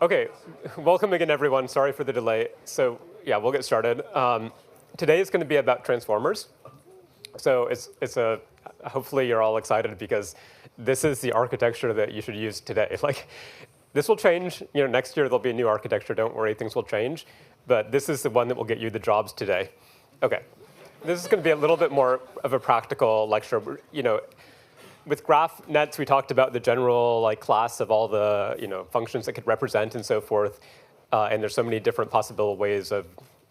OK, welcome again, everyone. Sorry for the delay. So yeah, we'll get started. Today is going to be about transformers. So hopefully you're all excited because this is the architecture that you should use today. Like, this will change. Next year there'll be a new architecture. Don't worry, things will change. But this is the one that will get you the jobs today. OK, this is going to be a little bit more of a practical lecture. With graph nets, we talked about the general class of all the functions that could represent and so forth. And there's so many different possible ways of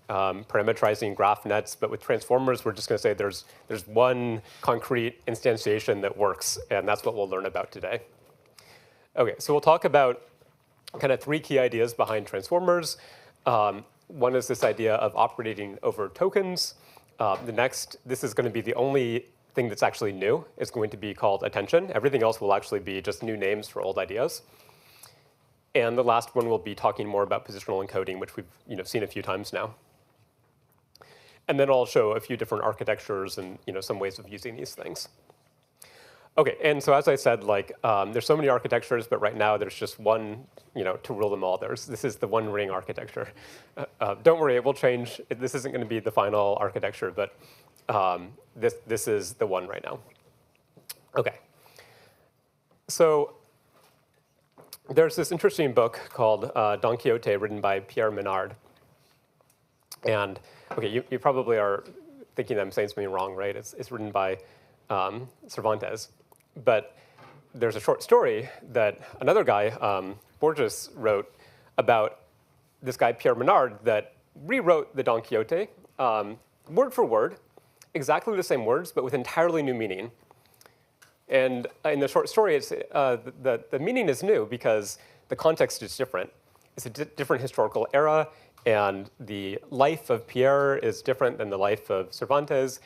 parameterizing graph nets. But with transformers, we're just going to say there's one concrete instantiation that works. And that's what we'll learn about today. OK, so we'll talk about kind of three key ideas behind transformers. One is this idea of operating over tokens. The next, this is going to be the only thing that's actually new, is going to be called attention. Everything else will actually be just new names for old ideas. And the last one will be talking more about positional encoding, which we've seen a few times now. And then I'll show a few different architectures and some ways of using these things. OK, and so as I said, there's so many architectures, but right now there's just one to rule them all. This is the one ring architecture. Don't worry, it will change. This isn't going to be the final architecture, but this is the one right now. OK. So there's this interesting book called Don Quixote, written by Pierre Menard. And OK, you probably are thinking I'm saying something wrong, right? It's written by Cervantes. But there's a short story that another guy, Borges, wrote about this guy, Pierre Menard, that rewrote the Don Quixote word for word, exactly the same words, but with entirely new meaning. And in the short story, the meaning is new because the context is different. It's a different historical era, and the life of Pierre is different than the life of Cervantes.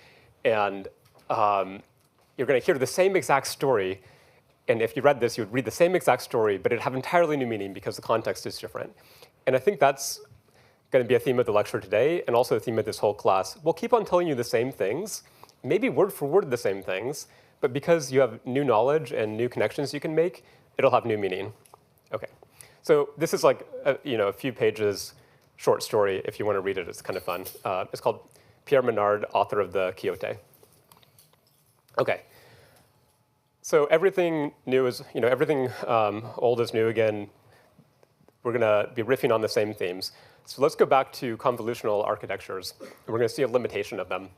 And you're going to hear the same exact story. And if you read this, you would read the same exact story, but it'd have entirely new meaning because the context is different. And I think that's going to be a theme of the lecture today, and also a theme of this whole class. We'll keep on telling you the same things, maybe word for word the same things, but because you have new knowledge and new connections you can make, it'll have new meaning. OK, so this is like a few pages short story. If you want to read it, it's kind of fun. It's called Pierre Menard, author of the Quixote. OK, so everything new is, everything old is new again. We're going to be riffing on the same themes. So let's go back to convolutional architectures. We're going to see a limitation of them.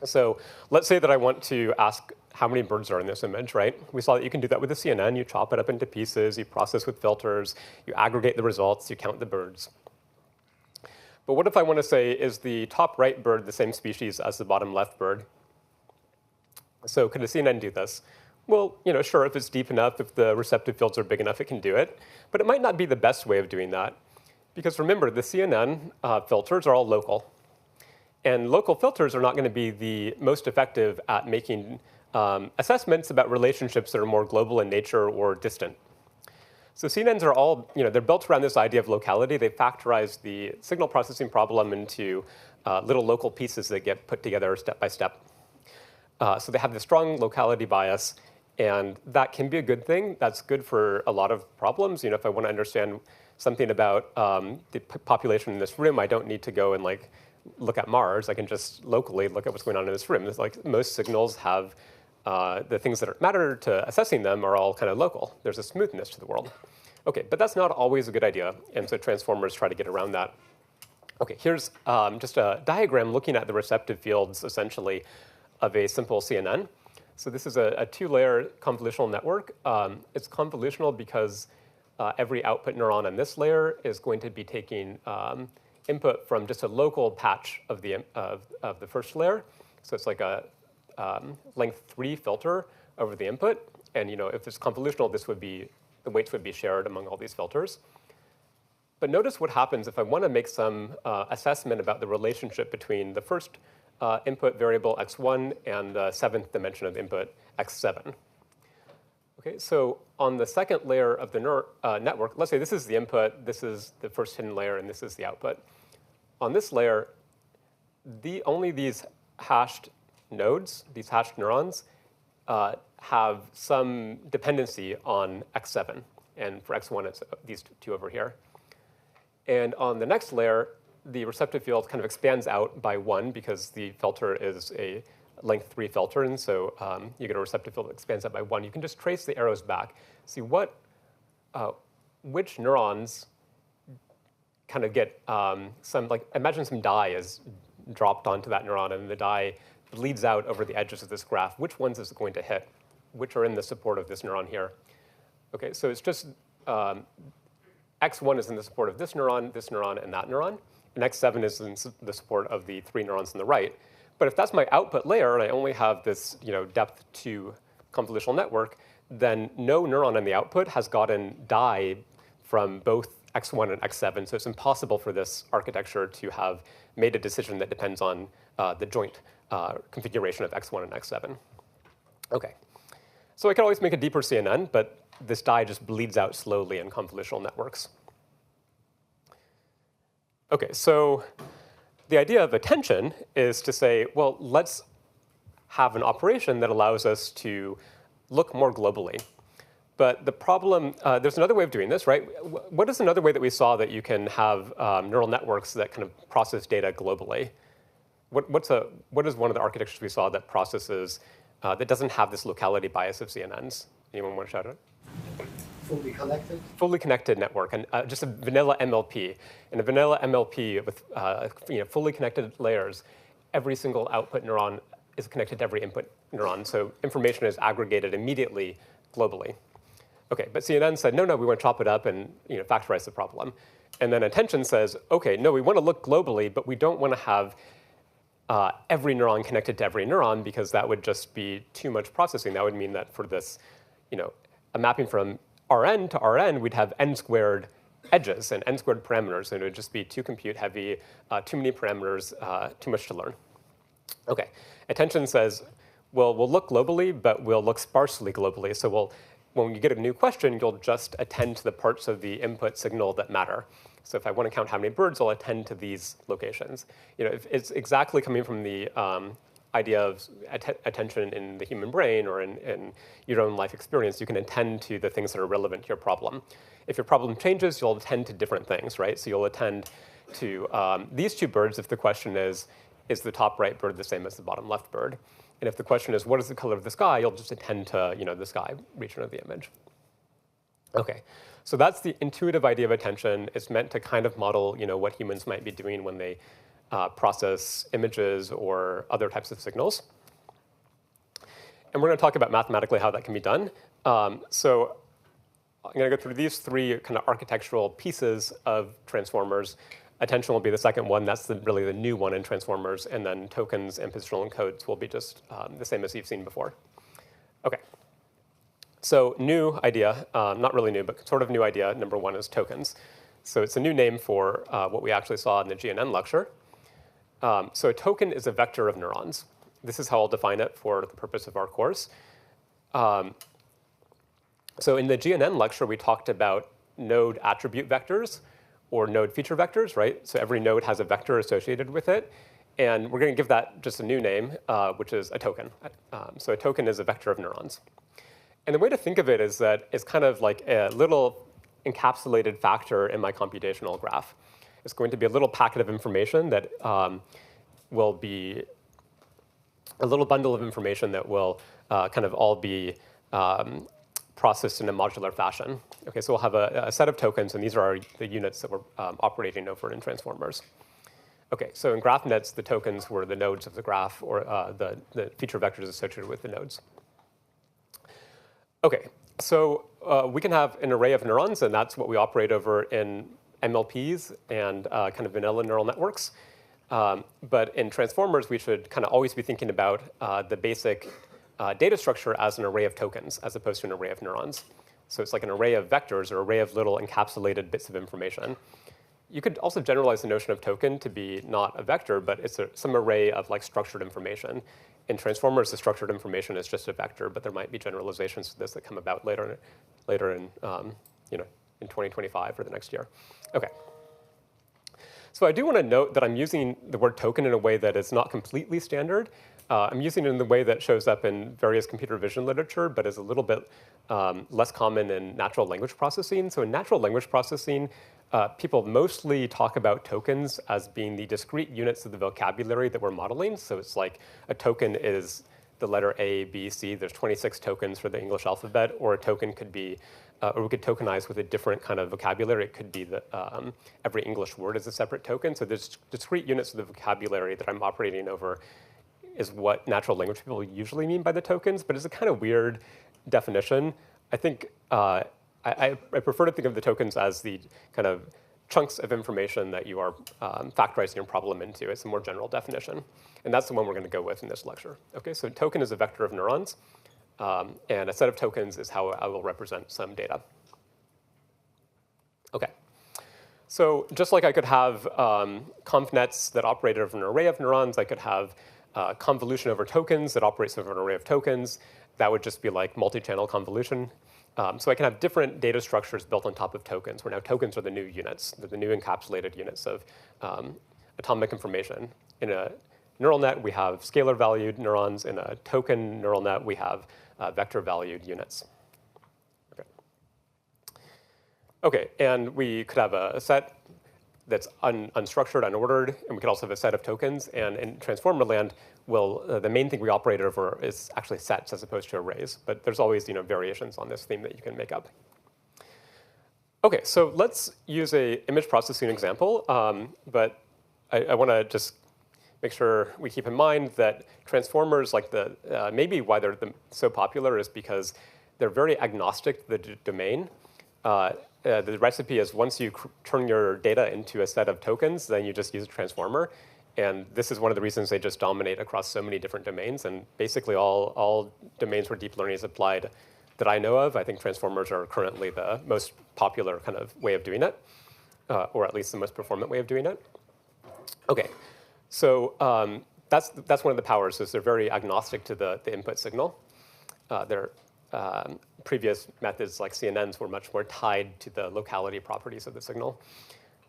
So let's say that I want to ask how many birds are in this image, right? We saw that you can do that with a CNN. You chop it up into pieces. You process with filters. You aggregate the results. You count the birds. But what if I want to say, is the top right bird the same species as the bottom left bird? So could a CNN do this? Well, sure, if it's deep enough, if the receptive fields are big enough, it can do it. But it might not be the best way of doing that. Because remember, the CNN filters are all local. And local filters are not going to be the most effective at making assessments about relationships that are more global in nature or distant. So CNNs are all, they're built around this idea of locality. They factorize the signal processing problem into little local pieces that get put together step by step. So they have this strong locality bias. And that can be a good thing. That's good for a lot of problems. If I want to understand something about the population in this room, I don't need to go and look at Mars. I can just locally look at what's going on in this room. It's most signals have the things that matter to assessing them are all kind of local. There's a smoothness to the world. OK, but that's not always a good idea. And so transformers try to get around that. OK, here's just a diagram looking at the receptive fields, essentially, of a simple CNN. So this is a two-layer convolutional network. It's convolutional because every output neuron on this layer is going to be taking input from just a local patch of the first layer. So it's like a length 3 filter over the input. And if it's convolutional, the weights would be shared among all these filters. But notice what happens if I want to make some assessment about the relationship between the first input variable x1 and the 7th dimension of the input x7. OK, so on the second layer of the network, let's say this is the input, this is the first hidden layer, and this is the output. On this layer, only these hashed nodes, these hashed neurons, have some dependency on x7. And for x1, it's these two over here. And on the next layer, the receptive field kind of expands out by 1 because the filter is a length 3 filter. And so you get a receptive field that expands out by 1. You can just trace the arrows back, see which neurons kind of get imagine some dye is dropped onto that neuron, and the dye bleeds out over the edges of this graph. Which ones is it going to hit? Which are in the support of this neuron here? OK, so it's just x1 is in the support of this neuron, and that neuron. And x7 is in the support of the 3 neurons on the right. But if that's my output layer, and I only have this depth 2 convolutional network, then no neuron in the output has gotten dye from both x1 and x7. So it's impossible for this architecture to have made a decision that depends on the joint configuration of x1 and x7. OK, so I could always make a deeper CNN, but this dye just bleeds out slowly in convolutional networks. OK, so the idea of attention is to say, well, let's have an operation that allows us to look more globally. But the problem, there's another way of doing this, right? What is another way that we saw that you can have neural networks that kind of process data globally? What is one of the architectures we saw that processes, that doesn't have this locality bias of CNNs? Anyone want to shout out? Fully connected? Fully connected network, and just a vanilla MLP. In a vanilla MLP with fully connected layers, every single output neuron is connected to every input neuron. So information is aggregated immediately globally. OK, but CNN said, no, we want to chop it up and factorize the problem. And then attention says, OK, no, we want to look globally, but we don't want to have every neuron connected to every neuron, because that would just be too much processing. That would mean that for this, a mapping from Rn to Rn, we'd have n squared edges and n squared parameters, and it would just be too compute heavy, too many parameters, too much to learn. OK, attention says, well, we'll look globally, but we'll look sparsely globally. So when you get a new question, you'll just attend to the parts of the input signal that matter. So if I want to count how many birds, I'll attend to these locations. If it's exactly coming from the idea of attention in the human brain or in your own life experience, you can attend to the things that are relevant to your problem. If your problem changes, you'll attend to different things, right? So you'll attend to these two birds if the question is the top right bird the same as the bottom left bird? And if the question is, what is the color of the sky, you'll just attend to the sky region of the image. OK, so that's the intuitive idea of attention. It's meant to kind of model what humans might be doing when they process images or other types of signals. And we're going to talk about mathematically how that can be done. So I'm going to go through these 3 kind of architectural pieces of transformers. Attention will be the second one. That's really the new one in transformers. And then tokens and positional encodes will be just the same as you've seen before. OK, so new idea, not really new, but sort of new idea. Number 1 is tokens. So it's a new name for what we actually saw in the GNN lecture. So a token is a vector of neurons. This is how I'll define it for the purpose of our course. So in the GNN lecture, we talked about node attribute vectors or node feature vectors, right? So every node has a vector associated with it. And we're going to give that just a new name, which is a token. So a token is a vector of neurons. And the way to think of it is that it's kind of like a little encapsulated factor in my computational graph. It's going to be a little packet of information that will be a little bundle of information that will kind of all be processed in a modular fashion. OK, so we'll have a set of tokens, and these are the units that we're operating over in transformers. OK, so in graph nets, the tokens were the nodes of the graph, or the feature vectors associated with the nodes. OK, so we can have an array of neurons, and that's what we operate over in MLPs and kind of vanilla neural networks. But in transformers, we should kind of always be thinking about the basic data structure as an array of tokens, as opposed to an array of neurons. So it's like an array of vectors or array of little encapsulated bits of information. You could also generalize the notion of token to be not a vector, but it's some array of like structured information. In transformers, the structured information is just a vector, but there might be generalizations to this that come about later in in 2025 or the next year. OK. So I do want to note that I'm using the word token in a way that is not completely standard. I'm using it in the way that shows up in various computer vision literature, but is a little bit less common in natural language processing. So in natural language processing, people mostly talk about tokens as being the discrete units of the vocabulary that we're modeling. So it's like a token is the letter A, B, C. There's 26 tokens for the English alphabet, or a token could be, or we could tokenize with a different kind of vocabulary. It could be that every English word is a separate token. So there's discrete units of the vocabulary that I'm operating over is what natural language people usually mean by the tokens, but it's a kind of weird definition. I think I prefer to think of the tokens as the kind of chunks of information that you are factorizing your problem into. It's a more general definition. And that's the one we're going to go with in this lecture. Okay, so a token is a vector of neurons. And a set of tokens is how I will represent some data. OK. So just like I could have convnets that operate over an array of neurons, I could have convolution over tokens that operates over an array of tokens. That would just be like multi-channel convolution. So I can have different data structures built on top of tokens, where now tokens are the new units. They're the new encapsulated units of atomic information. In a neural net, we have scalar-valued neurons. In a token neural net, we have vector-valued units. OK, and we could have a set that's unstructured, unordered, and we could also have a set of tokens. And in transformer land, the main thing we operate over is actually sets as opposed to arrays. But there's always variations on this theme that you can make up. OK, so let's use an image processing example. But I want to just make sure we keep in mind that transformers, like maybe why they're so popular is because they're very agnostic to the domain. The recipe is once you turn your data into a set of tokens, then you just use a transformer. And this is one of the reasons they just dominate across so many different domains. And basically all domains where deep learning is applied that I know of, I think transformers are currently the most popular kind of way of doing it, or at least the most performant way of doing it. OK, so that's one of the powers, is they're very agnostic to the input signal. Previous methods like GNNs were much more tied to the locality properties of the signal.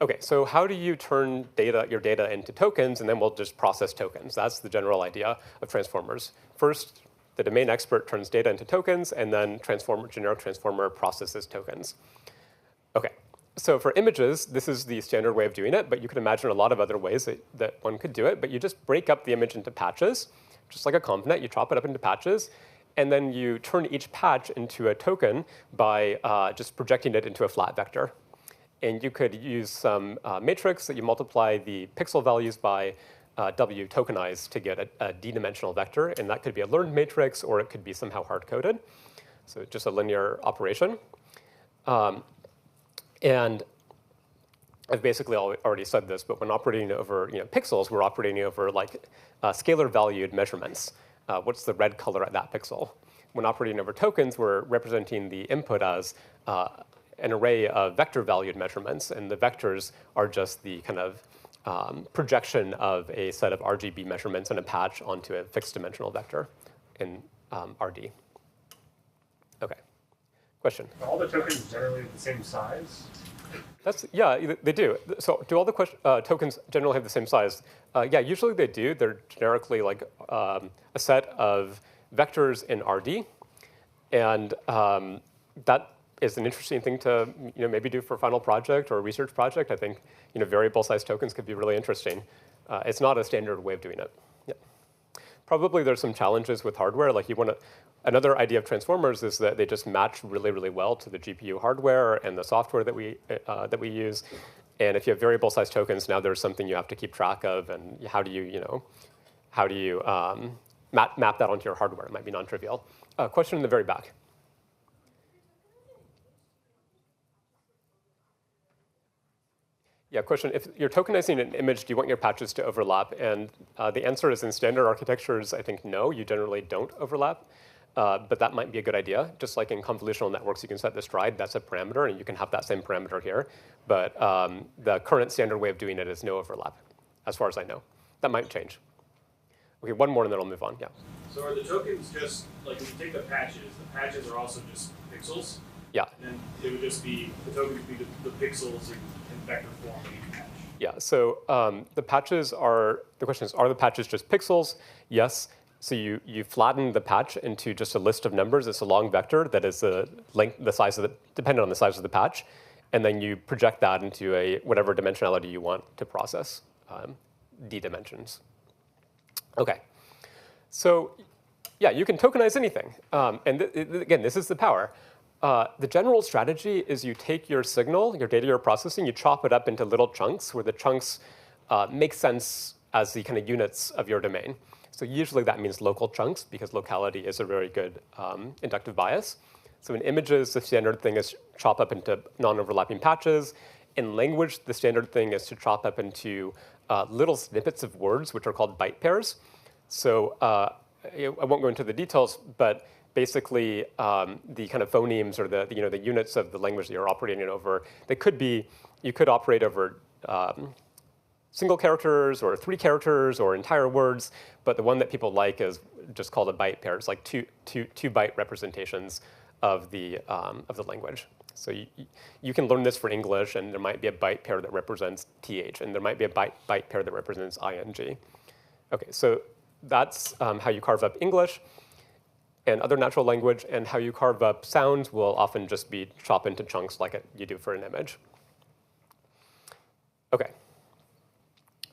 OK, so how do you turn your data into tokens, and then we'll just process tokens? That's the general idea of transformers. First, the domain expert turns data into tokens, and then generic transformer processes tokens. OK, so for images, this is the standard way of doing it, but you can imagine a lot of other ways that one could do it. But you just break up the image into patches, just like a convnet. You chop it up into patches. And then you turn each patch into a token by just projecting it into a flat vector. And you could use some matrix that you multiply the pixel values by W tokenized to get a d-dimensional vector. And that could be a learned matrix, or it could be somehow hard-coded. So just a linear operation. And I've basically already said this, but when operating over pixels, we're operating over like scalar-valued measurements. What's the red color at that pixel? When operating over tokens, we're representing the input as an array of vector-valued measurements. And the vectors are just the kind of projection of a set of RGB measurements in a patch onto a fixed dimensional vector in RD. OK, question? Are all the tokens generally the same size? Yeah, they do. So do all the tokens generally have the same size? Yeah, usually they do. They're generically like a set of vectors in RD. And that is an interesting thing to maybe do for a final project or a research project. I think variable size tokens could be really interesting. It's not a standard way of doing it. Yeah. Probably there's some challenges with hardware. Like another idea of transformers is that they just match really, really well to the GPU hardware and the software that we use. And if you have variable size tokens, now there's something you have to keep track of. And how do you map that onto your hardware? It might be non-trivial. Question in the very back. Yeah, question. If you're tokenizing an image, do you want your patches to overlap? And the answer is in standard architectures, I think no, you generally don't overlap. But that might be a good idea. Just like in convolutional networks, you can set the stride. That's a parameter, and you can have that same parameter here. But the current standard way of doing it is no overlap, as far as I know. That might change. OK, one more, and then I'll move on. Yeah. So are the tokens just, like if you take the patches are also just pixels? Yeah. And then it would just be, the tokens would be the pixels in vector form of each patch. Yeah, so the patches the question is the patches just pixels? Yes. So you flatten the patch into just a list of numbers. It's a long vector that is the length, the size of the, dependent on the size of the patch. And then you project that into a whatever dimensionality you want to process, d dimensions. OK. So yeah, you can tokenize anything. And again, this is the power. The general strategy is you take your signal, your data you're processing, you chop it up into little chunks where the chunks make sense as the kind of units of your domain. So usually that means local chunks because locality is a very good inductive bias. So in images, the standard thing is chop up into non-overlapping patches. In language, the standard thing is to chop up into little snippets of words, which are called byte pairs. So I won't go into the details, but basically the kind of phonemes or the units of the language that you're operating over, they could be, you could operate over single characters or 3 characters or entire words, but the one that people like is just called a byte pair. It's like two byte representations of the language. So you can learn this for English, and there might be a byte pair that represents th, and there might be a byte pair that represents ing. OK, so that's how you carve up English and other natural language, and how you carve up sounds will often just be chop into chunks like you do for an image. OK.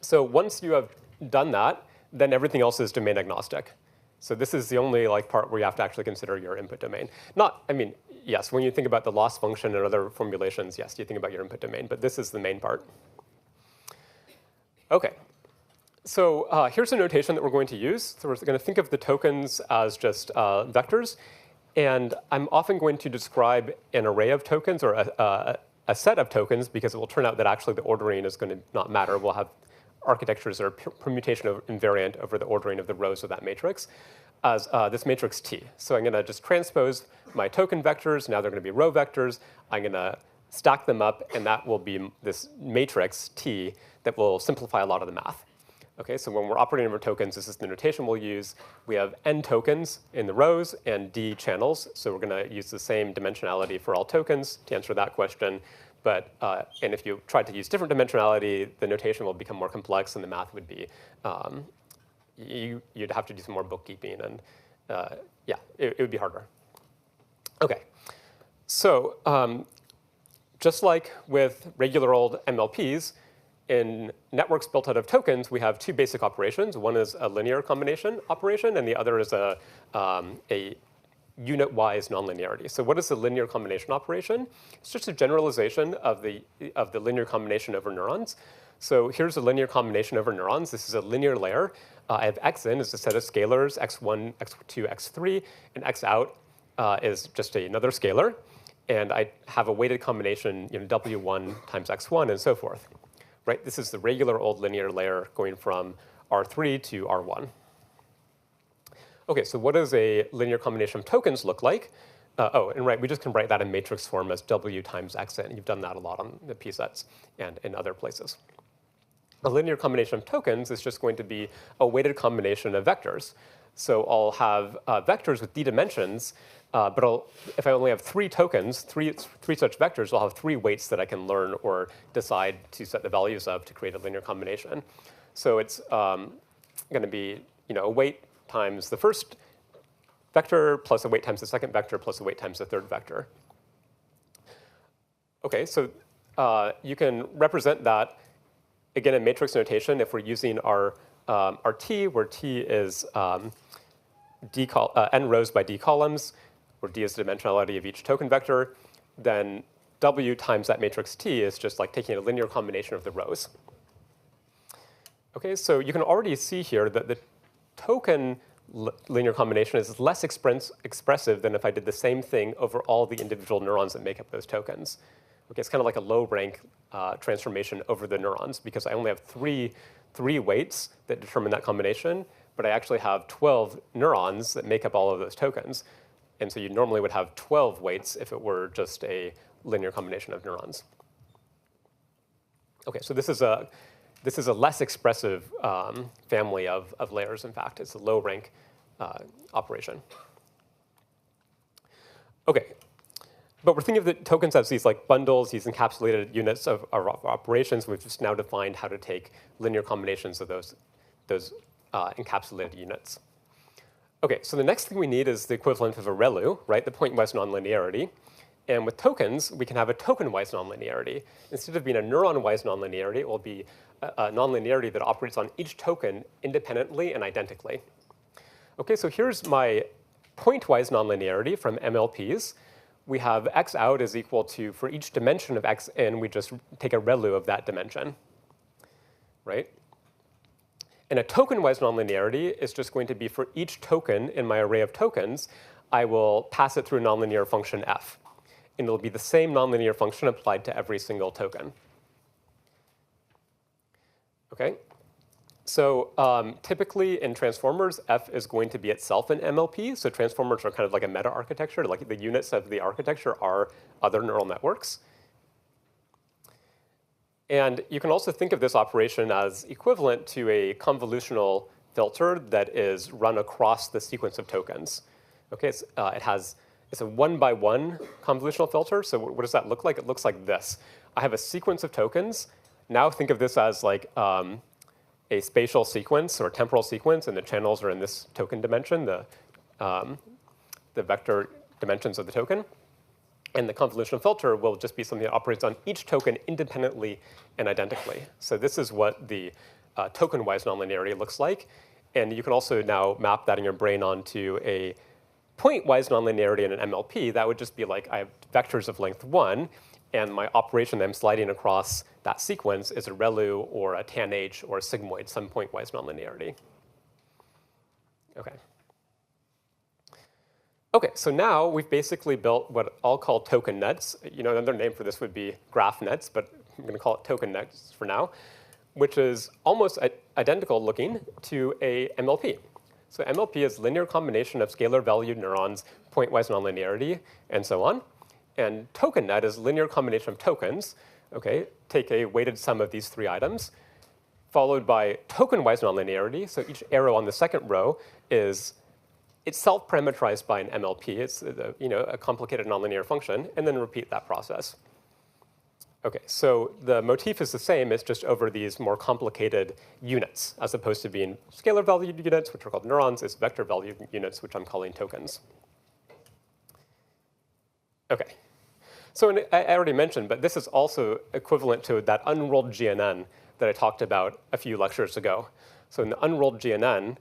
So once you have done that, then everything else is domain agnostic. So this is the only part where you have to actually consider your input domain. I mean, yes, when you think about the loss function and other formulations, yes, you think about your input domain, but this is the main part. OK. So here's a notation that we're going to use. So we're going to think of the tokens as just vectors. And I'm often going to describe an array of tokens or a set of tokens, because it will turn out that actually the ordering is going to not matter. We'll have architectures that are permutation of invariant over the ordering of the rows of that matrix as this matrix T. So I'm going to just transpose my token vectors. Now they're going to be row vectors. I'm going to stack them up, and that will be this matrix T that will simplify a lot of the math. OK, so when we're operating over tokens, this is the notation we'll use. We have n tokens in the rows and d channels. So we're going to use the same dimensionality for all tokens to answer that question. But and if you tried to use different dimensionality, the notation will become more complex, and the math would be you'd have to do some more bookkeeping, and yeah, it would be harder. OK, so just like with regular old MLPs, in networks built out of tokens, we have 2 basic operations. One is a linear combination operation, and the other is a unit-wise nonlinearity. So what is the linear combination operation? It's just a generalization of the linear combination over neurons. So here's a linear combination over neurons. This is a linear layer. I have xn is a set of scalars, x1, x2, x3, and xout is just another scalar. And I have a weighted combination, w1 times x1, and so forth. Right? This is the regular old linear layer going from R3 to R1. OK, so what does a linear combination of tokens look like? And right, we just can write that in matrix form as w times xn. You've done that a lot on the p-sets and in other places. A linear combination of tokens is just going to be a weighted combination of vectors. So I'll have vectors with d dimensions, but if I only have 3 tokens, three such vectors, I'll have 3 weights that I can learn or decide to set the values of to create a linear combination. So it's going to be a weight times the first vector plus a weight times the second vector plus a weight times the third vector. OK, so you can represent that, again, in matrix notation if we're using our T, where T is n rows by d columns, where d is the dimensionality of each token vector, then w times that matrix T is just like taking a linear combination of the rows. OK, so you can already see here that the token linear combination is less expressive than if I did the same thing over all the individual neurons that make up those tokens. Okay, it's kind of like a low-rank transformation over the neurons, because I only have three weights that determine that combination, but I actually have 12 neurons that make up all of those tokens. And so you normally would have 12 weights if it were just a linear combination of neurons. OK, so this is a less expressive family of layers, in fact. It's a low-rank operation. OK, but we're thinking of the tokens as these bundles, these encapsulated units of operations. We've just now defined how to take linear combinations of those encapsulated units. OK, so the next thing we need is the equivalent of a ReLU, right? The point-wise nonlinearity. And with tokens, we can have a token-wise nonlinearity. Instead of being a neuron-wise nonlinearity, it will be a nonlinearity that operates on each token independently and identically. OK, so here's my point-wise nonlinearity from MLPs. We have x out is equal to, for each dimension of x in, we just take a ReLU of that dimension, right? And a token-wise nonlinearity is just going to be for each token in my array of tokens, I will pass it through a nonlinear function f. And it'll be the same nonlinear function applied to every single token. OK? So typically in transformers, f is going to be itself an MLP. So transformers are kind of like a meta-architecture. Like the units of the architecture are other neural networks. And you can also think of this operation as equivalent to a convolutional filter that is run across the sequence of tokens. Okay, it's a one-by-one convolutional filter. So what does that look like? It looks like this. I have a sequence of tokens. Now think of this as like a spatial sequence or temporal sequence, and the channels are in this token dimension, the vector dimensions of the token. And the convolutional filter will just be something that operates on each token independently and identically. So this is what the token-wise nonlinearity looks like. And you can also now map that in your brain onto a point-wise nonlinearity in an MLP. That would just be like I have vectors of length 1, and my operation that I'm sliding across that sequence is a ReLU or a tanh or a sigmoid, some point-wise nonlinearity. OK. OK, so now we've basically built what I'll call token nets. You know, another name for this would be graph nets, but I'm going to call it token nets for now, which is almost identical looking to a MLP. So MLP is linear combination of scalar valued neurons, point-wise nonlinearity, and so on. And token net is linear combination of tokens. OK, take a weighted sum of these 3 items, followed by token-wise nonlinearity. So each arrow on the second row is itself parameterized by an MLP. It's a complicated nonlinear function, and then repeat that process. OK, so the motif is the same. It's just over these more complicated units, as opposed to being scalar valued units, which are called neurons. It's vector valued units, which I'm calling tokens. OK, so I already mentioned, but this is also equivalent to that unrolled GNN that I talked about a few lectures ago. So in the unrolled GNN,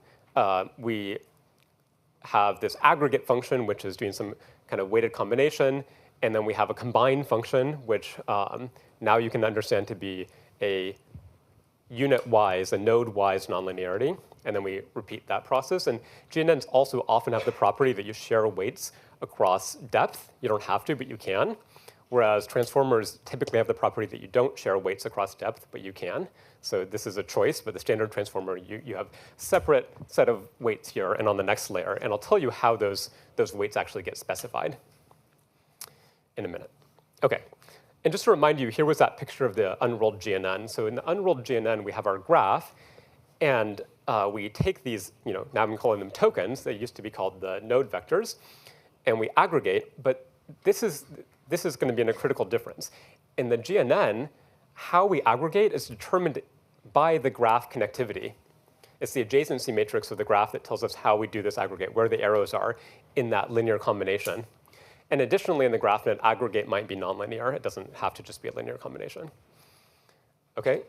we have this aggregate function, which is doing some kind of weighted combination. And then we have a combine function, which now you can understand to be a unit-wise, a node-wise nonlinearity. And then we repeat that process. And GNNs also often have the property that you share weights across depth. You don't have to, but you can. Whereas transformers typically have the property that you don't share weights across depth, but you can. So this is a choice, but the standard transformer, you have separate set of weights here and on the next layer. And I'll tell you how those weights actually get specified in a minute. OK, and just to remind you, here was that picture of the unrolled GNN. So in the unrolled GNN, we have our graph. And we take these, now I'm calling them tokens. They used to be called the node vectors. And we aggregate. But this is going to be a critical difference. In the GNN, how we aggregate is determined by the graph connectivity. It's the adjacency matrix of the graph that tells us how we do this aggregate, where the arrows are in that linear combination. And additionally, in the GraphNet, aggregate might be nonlinear. It doesn't have to just be a linear combination. OK?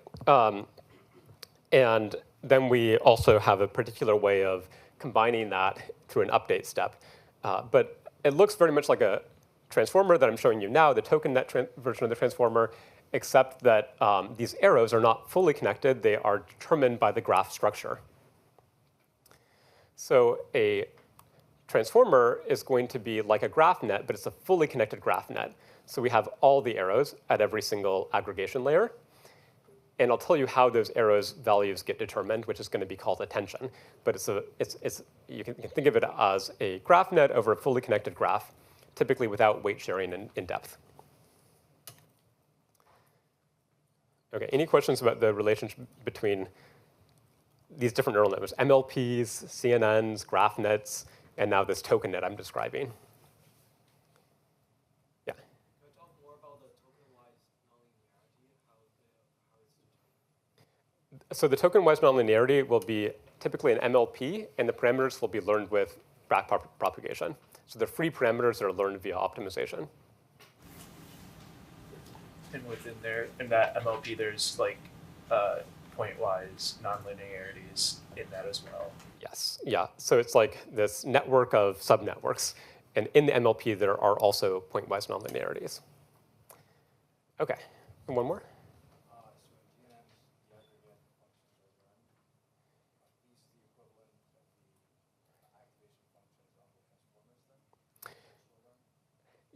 And then we also have a particular way of combining that through an update step. But it looks very much like a transformer that I'm showing you now, the token net version of the transformer, except that these arrows are not fully connected. They are determined by the graph structure. So a transformer is going to be like a graph net, but it's a fully connected graph net. So we have all the arrows at every single aggregation layer. And I'll tell you how those arrows' values get determined, which is going to be called attention. But you can think of it as a graph net over a fully connected graph, typically without weight sharing in depth. OK, any questions about the relationship between these different neural networks, MLPs, GNNs, graph nets, and now this token net I'm describing? Yeah. Can you talk more about the token-wise nonlinearity, how it's So the token-wise nonlinearity will be typically an MLP, and the parameters will be learned with backpropagation. So the free parameters are learned via optimization. And within there, in that MLP, there's like point-wise nonlinearities in that as well. Yes, yeah. So it's like this network of subnetworks. And in the MLP, there are also point-wise nonlinearities. OK, and one more.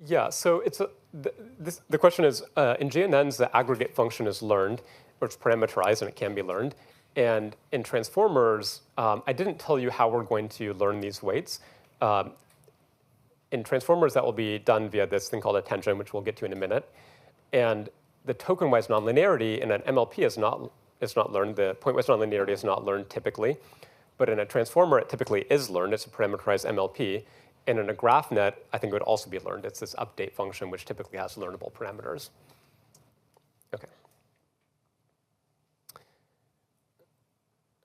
Yeah, so it's the question is, in GNNs, the aggregate function is learned, or it's parameterized, and it can be learned. And in transformers, I didn't tell you how we're going to learn these weights. In transformers, that will be done via this thing called attention, which we'll get to in a minute. And the token-wise nonlinearity in an MLP is not learned. The point-wise nonlinearity is not learned typically. But in a transformer, it typically is learned. It's a parameterized MLP. And in a GraphNet, I think it would also be learned. It's this update function, which typically has learnable parameters. OK.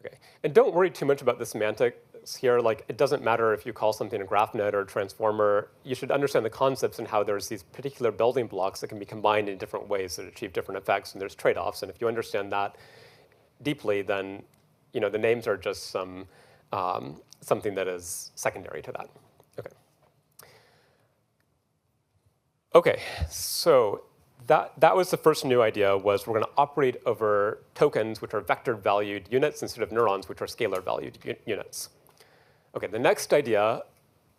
OK. And don't worry too much about the semantics here. Like, it doesn't matter if you call something a GraphNet or a transformer. You should understand the concepts and how there's these particular building blocks that can be combined in different ways that achieve different effects. And there's trade-offs. And if you understand that deeply, then the names are just something that is secondary to that. OK, so that was the first new idea, was we're going to operate over tokens, which are vector-valued units, instead of neurons, which are scalar-valued units. OK, the next idea,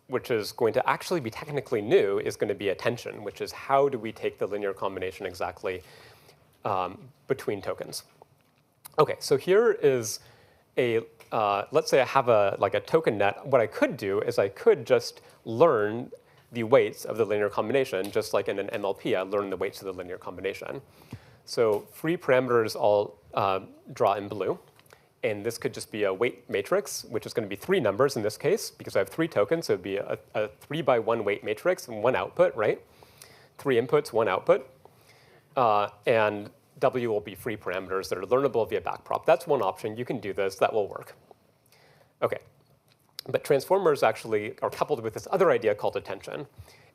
which is going to actually be technically new, is going to be attention, which is how do we take the linear combination exactly between tokens. OK, so here is let's say I have a token net. What I could do is I could just learn the weights of the linear combination, just like in an MLP, I learn the weights of the linear combination. So free parameters I'll draw in blue. And this could just be a weight matrix, which is going to be 3 numbers in this case, because I have 3 tokens. So it'd be a 3x1 weight matrix and 1 output, right? 3 inputs, 1 output. And W will be free parameters that are learnable via backprop. That's one option. You can do this. That will work. OK. But transformers actually are coupled with this other idea called attention.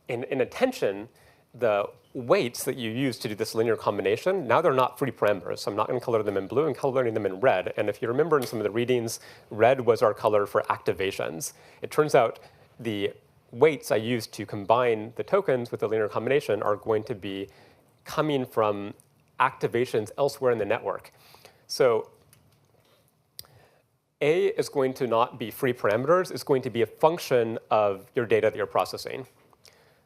In attention, the weights that you use to do this linear combination, now they're not free parameters. So I'm not going to color them in blue. I'm coloring them in red. And if you remember in some of the readings, red was our color for activations. It turns out the weights I use to combine the tokens with the linear combination are going to be coming from activations elsewhere in the network. So A is going to not be free parameters. It's going to be a function of your data that you're processing.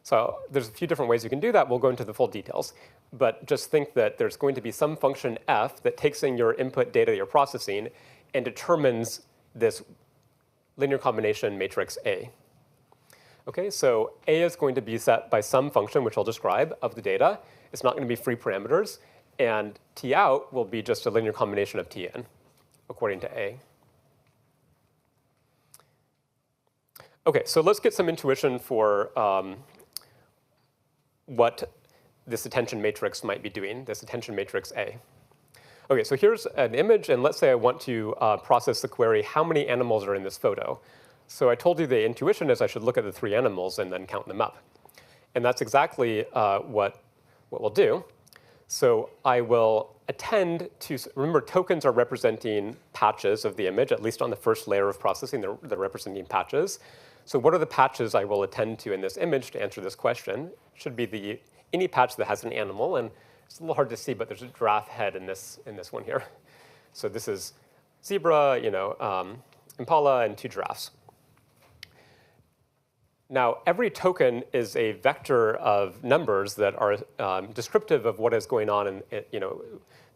So there's a few different ways you can do that. We'll go into the full details. But just think that there's going to be some function f that takes in your input data that you're processing and determines this linear combination matrix A. OK, so A is going to be set by some function, which I'll describe, of the data. It's not going to be free parameters. And T out will be just a linear combination of T in, according to A. OK, so let's get some intuition for what this attention matrix might be doing, this attention matrix A. OK, so here's an image. And let's say I want to process the query, how many animals are in this photo? So I told you the intuition is I should look at the 3 animals and then count them up. And that's exactly what we'll do. So I will attend to, remember, tokens are representing patches of the image, at least on the first layer of processing, they're representing patches. So what are the patches I will attend to in this image to answer this question? It should be any patch that has an animal. And it's a little hard to see, but there's a giraffe head in this one here. So this is zebra, impala, and 2 giraffes. Now, every token is a vector of numbers that are descriptive of what is going on. And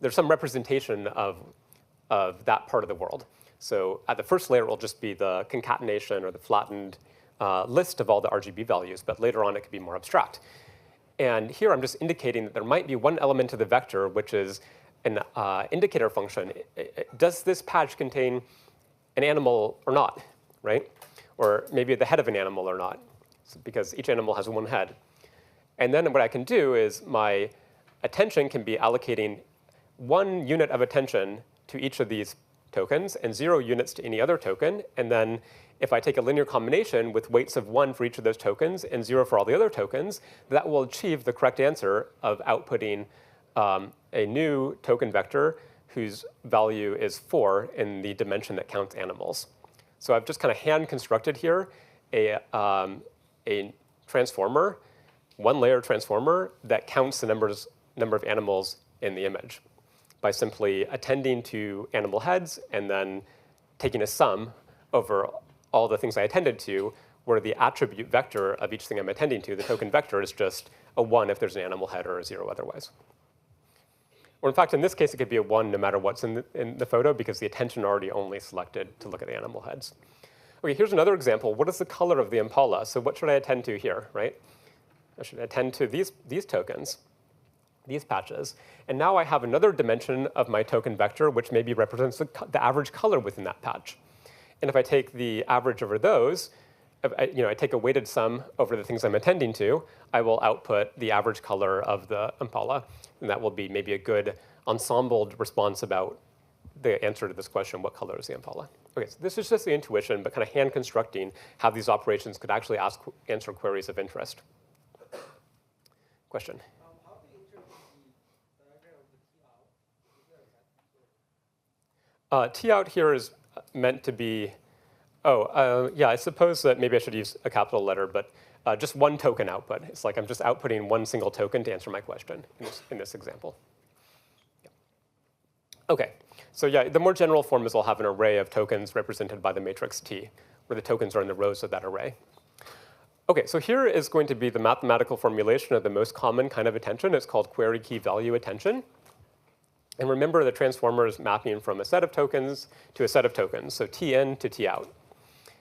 there's some representation of that part of the world. So at the first layer, it will just be the concatenation or the flattened list of all the RGB values. But later on, it could be more abstract. And here, I'm just indicating that there might be one element of the vector, which is an indicator function. Does this patch contain an animal or not, right? Or maybe the head of an animal or not, because each animal has 1 head. And then what I can do is my attention can be allocating 1 unit of attention to each of these tokens and 0 units to any other token. And then if I take a linear combination with weights of 1 for each of those tokens and 0 for all the other tokens, that will achieve the correct answer of outputting a new token vector whose value is 4 in the dimension that counts animals. So I've just kind of hand constructed here a transformer, one-layer transformer that counts the number of animals in the image by simply attending to animal heads and then taking a sum over all the things I attended to, where the attribute vector of each thing I'm attending to, the token vector, is just a 1 if there's an animal head or a 0 otherwise. Or in fact, in this case, it could be a 1 no matter what's in the photo because the attention already only selected to look at the animal heads. Okay, here's another example. What is the color of the impala? So what should I attend to here, right? I should attend to these tokens, these patches. And now I have another dimension of my token vector, which maybe represents the average color within that patch. And if I take the average over those, I take a weighted sum over the things I'm attending to, I will output the average color of the impala. And that will be maybe a good ensembled response about the answer to this question, what color is the impala? Okay, so this is just the intuition, but kind of hand constructing how these operations could actually answer queries of interest. Question? How do you interpret the diagram of the T-out here is meant to be, yeah, I suppose that maybe I should use a capital letter, but just one token output. It's like I'm just outputting one single token to answer my question in this example. Yeah. Okay, so yeah, the more general form is I'll have an array of tokens represented by the matrix T, where the tokens are in the rows of that array. Okay, so here is going to be the mathematical formulation of the most common kind of attention. It's called query key value attention. And remember, the transformer is mapping from a set of tokens to a set of tokens, so Tn to Tout.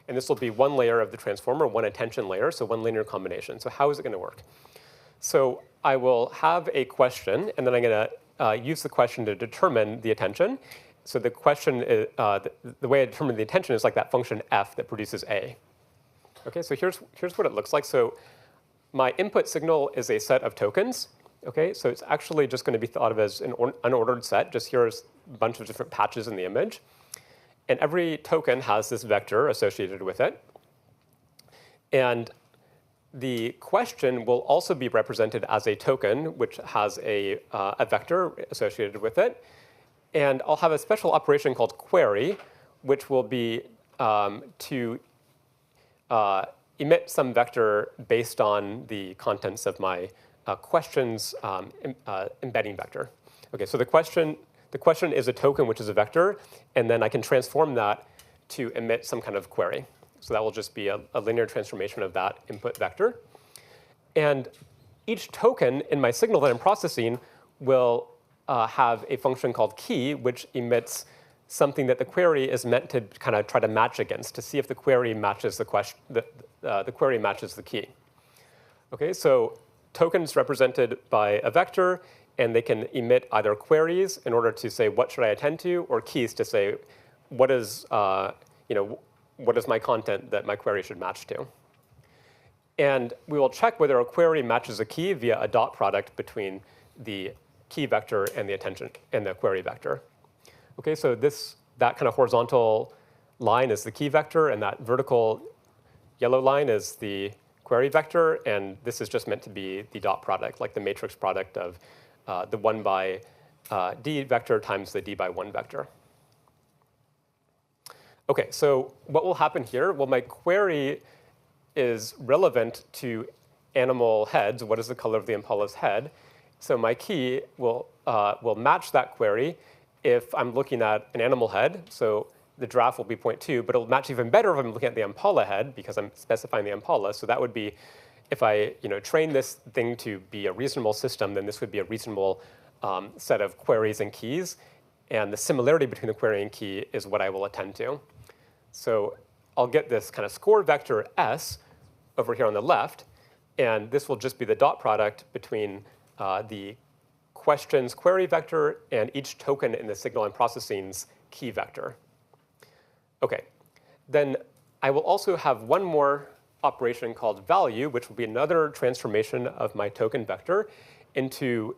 And this will be one layer of the transformer, one attention layer, so one linear combination. So how is it going to work? So I will have a question, and then I'm going to use the question to determine the attention. So the question, the way I determine the attention is like that function f that produces a. Okay, so here's what it looks like. So my input signal is a set of tokens. Okay, so it's actually just going to be thought of as an unordered set. Just here's a bunch of different patches in the image. And every token has this vector associated with it. And the question will also be represented as a token, which has a vector associated with it. And I'll have a special operation called query, which will be to emit some vector based on the contents of my question's embedding vector. Okay, so the question is a token, which is a vector, and then I can transform that to emit some kind of query. So that will just be a linear transformation of that input vector. And each token in my signal that I'm processing will have a function called key, which emits something that the query is meant to kind of try to match against to see if the query matches the question, the query matches the key. Okay, so tokens represented by a vector, and they can emit either queries in order to say what should I attend to, or keys to say what is what is my content that my query should match to. And we will check whether a query matches a key via a dot product between the key vector and the attention and the query vector. Okay, so that kind of horizontal line is the key vector, and that vertical yellow line is the query vector, and this is just meant to be the dot product, like the matrix product of the 1 by d vector times the d by 1 vector. Okay, so what will happen here? Well, my query is relevant to animal heads. What is the color of the impala's head? So my key will match that query if I'm looking at an animal head. So the giraffe will be 0.2, but it'll match even better if I'm looking at the impala head because I'm specifying the impala. So that would be, if I train this thing to be a reasonable system, then this would be a reasonable set of queries and keys. And the similarity between the query and key is what I will attend to. So I'll get this kind of score vector S over here on the left, and this will just be the dot product between the question's query vector and each token in the signal I'm processing's key vector. Okay, then I will also have one more operation called value, which will be another transformation of my token vector into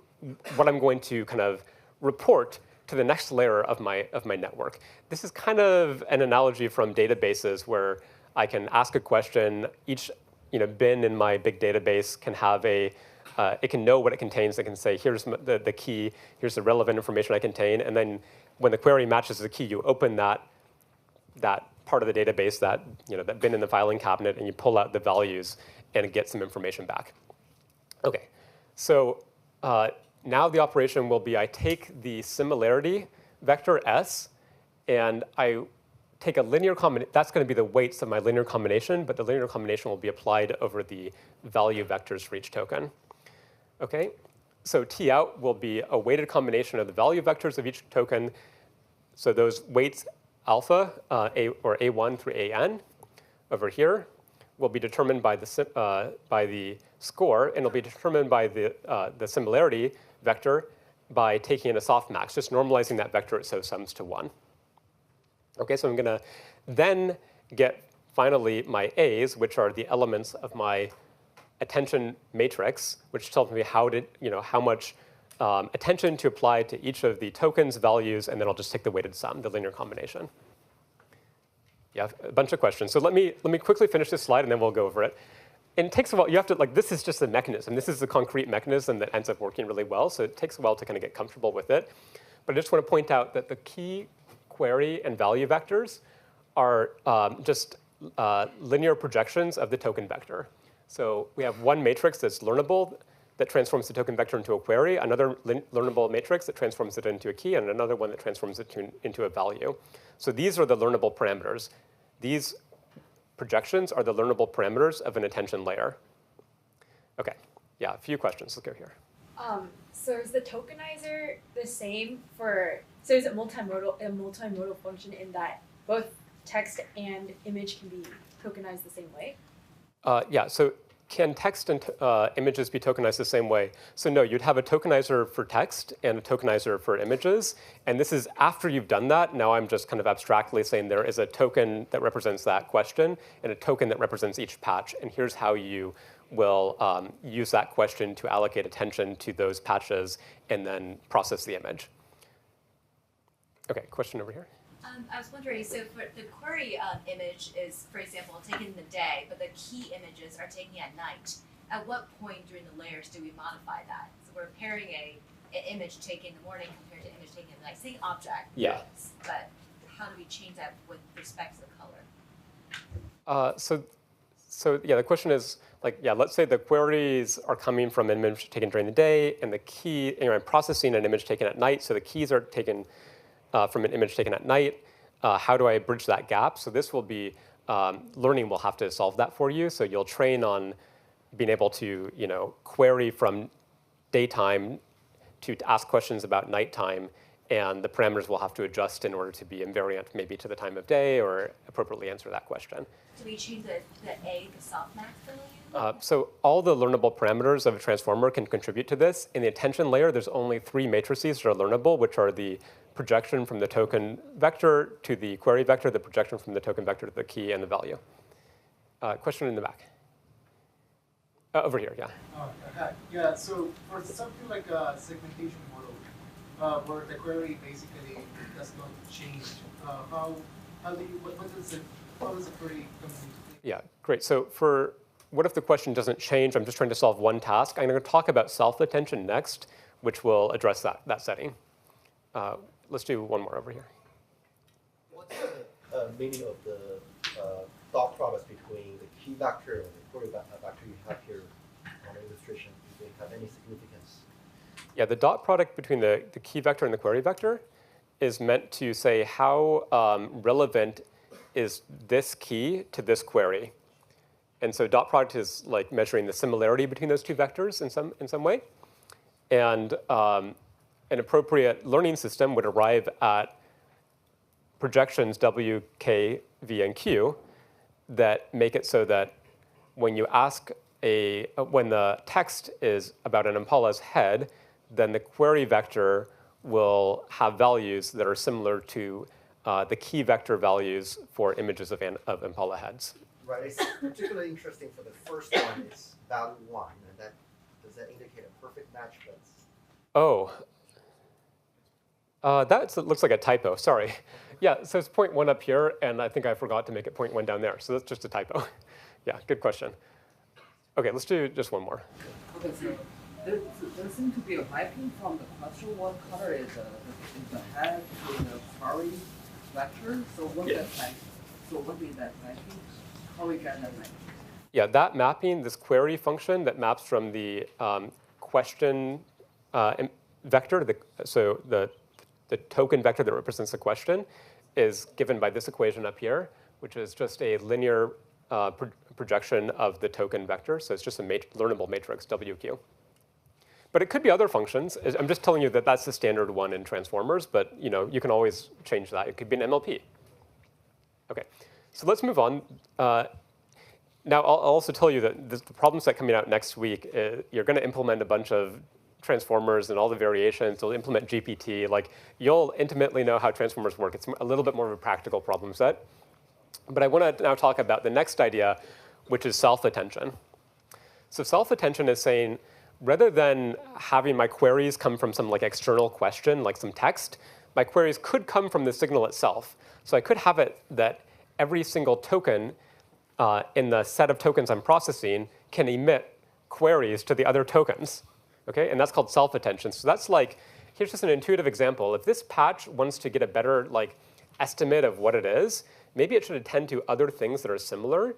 what I'm going to kind of report to the next layer of my network. This is kind of an analogy from databases where I can ask a question. Each bin in my big database can have it can know what it contains. It can say, here's the key, here's the relevant information I contain, and then when the query matches the key, you open that part of the database, that bin in the filing cabinet, and you pull out the values and get some information back. Okay, so now the operation will be I take the similarity vector S, and I take a linear combination. That's going to be the weights of my linear combination, but the linear combination will be applied over the value vectors for each token. Okay, so T out will be a weighted combination of the value vectors of each token. So those weights alpha, or A1 through AN, over here, will be determined by the score, and it'll be determined by the similarity vector by taking in a softmax, just normalizing that vector so it sums to 1. Okay, so I'm going to then get finally my A's, which are the elements of my attention matrix, which tells me how much attention to apply to each of the tokens, values, and then I'll just take the weighted sum, the linear combination. Yeah, a bunch of questions. So let me quickly finish this slide, and then we'll go over it. And it takes a while. You have to, this is just a mechanism. This is the concrete mechanism that ends up working really well. So it takes a while to kind of get comfortable with it. But I just want to point out that the key, query, and value vectors are just linear projections of the token vector. So we have one matrix that's learnable that transforms the token vector into a query, another learnable matrix that transforms it into a key, and another one that transforms it into a value. So these are the learnable parameters. These projections are the learnable parameters of an attention layer. Okay, yeah, a few questions. Let's go here. So is the tokenizer the same for, so is it a multimodal function in that both text and image can be tokenized the same way? Yeah, so can text and images be tokenized the same way? So no, you'd have a tokenizer for text and a tokenizer for images. And this is after you've done that. Now I'm just kind of abstractly saying there is a token that represents that question and a token that represents each patch. And here's how you will use that question to allocate attention to those patches and then process the image. OK, question over here. I was wondering, so for the query image is, for example, taken in the day, but the key images are taken at night. At what point during the layers do we modify that? So we're pairing an image taken in the morning compared to image taken at night. Same object, yeah. But how do we change that with respect to the color? So yeah, the question is, let's say the queries are coming from an image taken during the day, and the key, I'm processing an image taken at night, so the keys are taken from an image taken at night. How do I bridge that gap? So this will be, learning will have to solve that for you. So you'll train on being able to query from daytime to ask questions about nighttime, and the parameters will have to adjust in order to be invariant maybe to the time of day or appropriately answer that question. Do we change the softmax value? So all the learnable parameters of a transformer can contribute to this. In the attention layer, there's only 3 matrices that are learnable, which are the projection from the token vector to the query vector, the projection from the token vector to the key, and the value. Question in the back. Over here, yeah. Hi. Yeah, so for something like a segmentation model, where the query basically does not change, how does the query come into play? Yeah, great. So for what if the question doesn't change? I'm just trying to solve one task. I'm going to talk about self-attention next, which will address that setting. Let's do one more over here. What's the meaning of the dot product between the key vector and the query vector you have here on the illustration? Do they have any significance? Yeah, the dot product between the key vector and the query vector is meant to say how relevant is this key to this query. And so dot product is like measuring the similarity between those two vectors in some way. And an appropriate learning system would arrive at projections W, K, V, and Q that make it so that when you ask when the text is about an impala's head, then the query vector will have values that are similar to the key vector values for images of impala heads. Right. It's particularly interesting for the first one is value 1, and does that indicate a perfect match? Oh. That looks like a typo, sorry. Yeah, so it's 0.1 up here, and I think I forgot to make it 0.1 down there, so that's just a typo. Yeah, good question. OK, let's do just one more. Okay, so there seems to be a mapping from the question what color is the head to the query vector. So what Yeah. that mapping? So what is that mapping? How we get that mapping? Yeah, that mapping, this query function that maps from the question vector, so the token vector that represents the question, is given by this equation up here, which is just a linear projection of the token vector. So it's just a learnable matrix, WQ. But it could be other functions. I'm just telling you that that's the standard one in transformers, but you can always change that. It could be an MLP. OK, so let's move on. Now, I'll also tell you that the problem set coming out next week, you're going to implement a bunch of transformers and all the variations. You'll implement GPT. Like, you'll intimately know how transformers work. It's a little bit more of a practical problem set. But I want to now talk about the next idea, which is self-attention. So self-attention is saying, rather than having my queries come from some external question, like some text, my queries could come from the signal itself. So I could have it that every single token in the set of tokens I'm processing can emit queries to the other tokens. Okay? And that's called self-attention. So that's here's just an intuitive example. If this patch wants to get a better estimate of what it is, maybe it should attend to other things that are similar,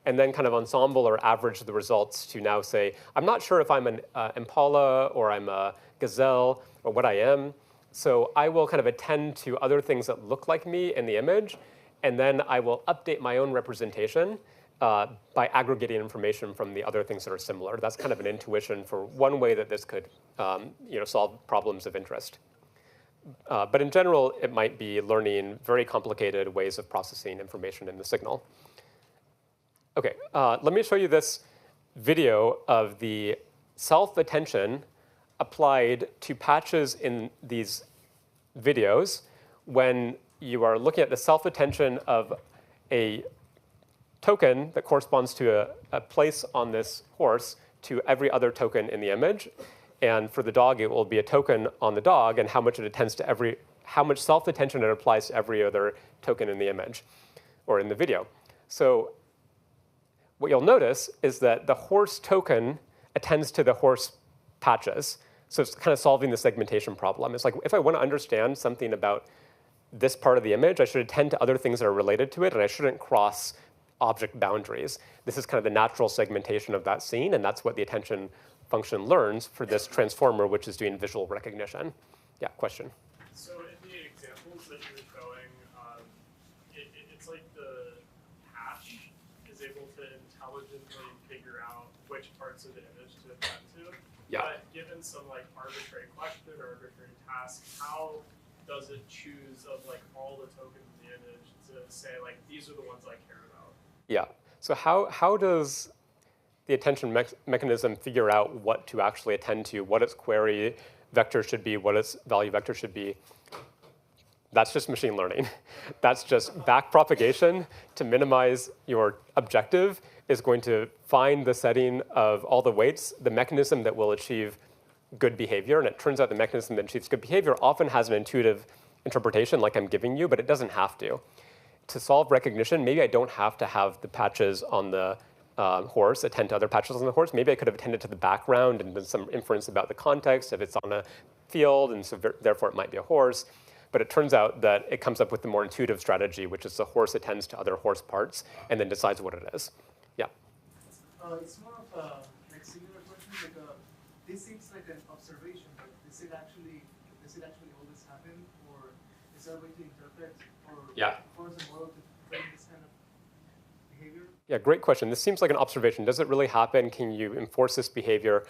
and then kind of ensemble or average the results to now say, I'm not sure if I'm an impala or I'm a gazelle or what I am. So I will kind of attend to other things that look like me in the image, and then I will update my own representation by aggregating information from the other things that are similar. That's kind of an intuition for one way that this could solve problems of interest. But in general, it might be learning very complicated ways of processing information in the signal. OK, let me show you this video of the self-attention applied to patches in these videos when you are looking at the self-attention of a token that corresponds to a place on this horse to every other token in the image. And for the dog, it will be a token on the dog and how much it attends to how much self-attention it applies to every other token in the image or in the video. So what you'll notice is that the horse token attends to the horse patches. So it's kind of solving the segmentation problem. It's like if I want to understand something about this part of the image, I should attend to other things that are related to it, and I shouldn't cross object boundaries. This is kind of the natural segmentation of that scene, and that's what the attention function learns for this transformer, which is doing visual recognition. Yeah, question? So in the examples that you were showing, it's like the hash is able to intelligently figure out which parts of the image to attend to. Yeah. But given some arbitrary question or arbitrary task, how does it choose of all the tokens in the image to say these are the ones I care about? Yeah. So how does the attention mechanism figure out what to actually attend to, what its query vector should be, what its value vector should be? That's just machine learning. That's just back propagation to minimize your objective is going to find the setting of all the weights, the mechanism that will achieve good behavior. And it turns out the mechanism that achieves good behavior often has an intuitive interpretation like I'm giving you, but it doesn't have to. To solve recognition, maybe I don't have to have the patches on the horse attend to other patches on the horse. Maybe I could have attended to the background and done some inference about the context if it's on a field, and so therefore it might be a horse. But it turns out that it comes up with the more intuitive strategy, which is the horse attends to other horse parts and then decides what it is. Yeah? It's more of a similar question. This seems like an observation, but does it actually always happen, or is there a way to interpret or force a model to train this kind of behavior? Yeah, great question. This seems like an observation. Does it really happen? Can you enforce this behavior?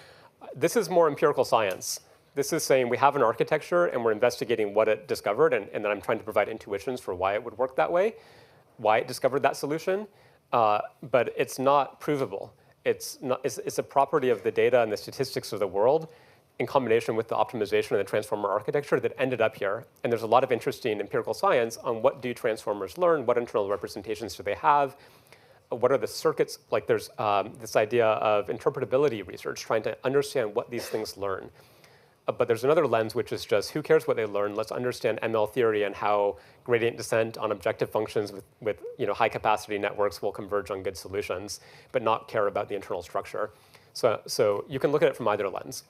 This is more empirical science. This is saying we have an architecture and we're investigating what it discovered, and then I'm trying to provide intuitions for why it would work that way, why it discovered that solution. But it's not provable. It's a property of the data and the statistics of the world in combination with the optimization of the transformer architecture that ended up here. And there's a lot of interesting empirical science on what do transformers learn, what internal representations do they have, what are the circuits, there's this idea of interpretability research, trying to understand what these things learn. But there's another lens, which is just who cares what they learn? Let's understand ML theory and how gradient descent on objective functions with high capacity networks will converge on good solutions, but not care about the internal structure. So you can look at it from either lens.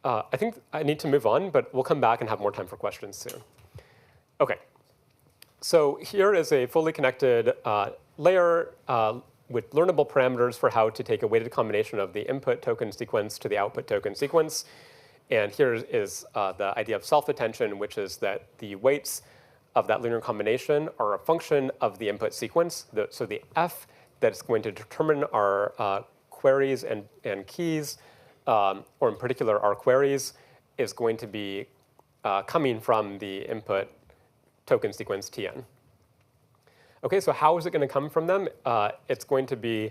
I think I need to move on, but we'll come back and have more time for questions soon. OK. So here is a fully connected layer with learnable parameters for how to take a weighted combination of the input token sequence to the output token sequence. And here is the idea of self-attention, which is that the weights of that linear combination are a function of the input sequence. So the F that's going to determine our queries and keys, or in particular our queries, is going to be coming from the input token sequence Tn. OK, so how is it going to come from them? It's going to be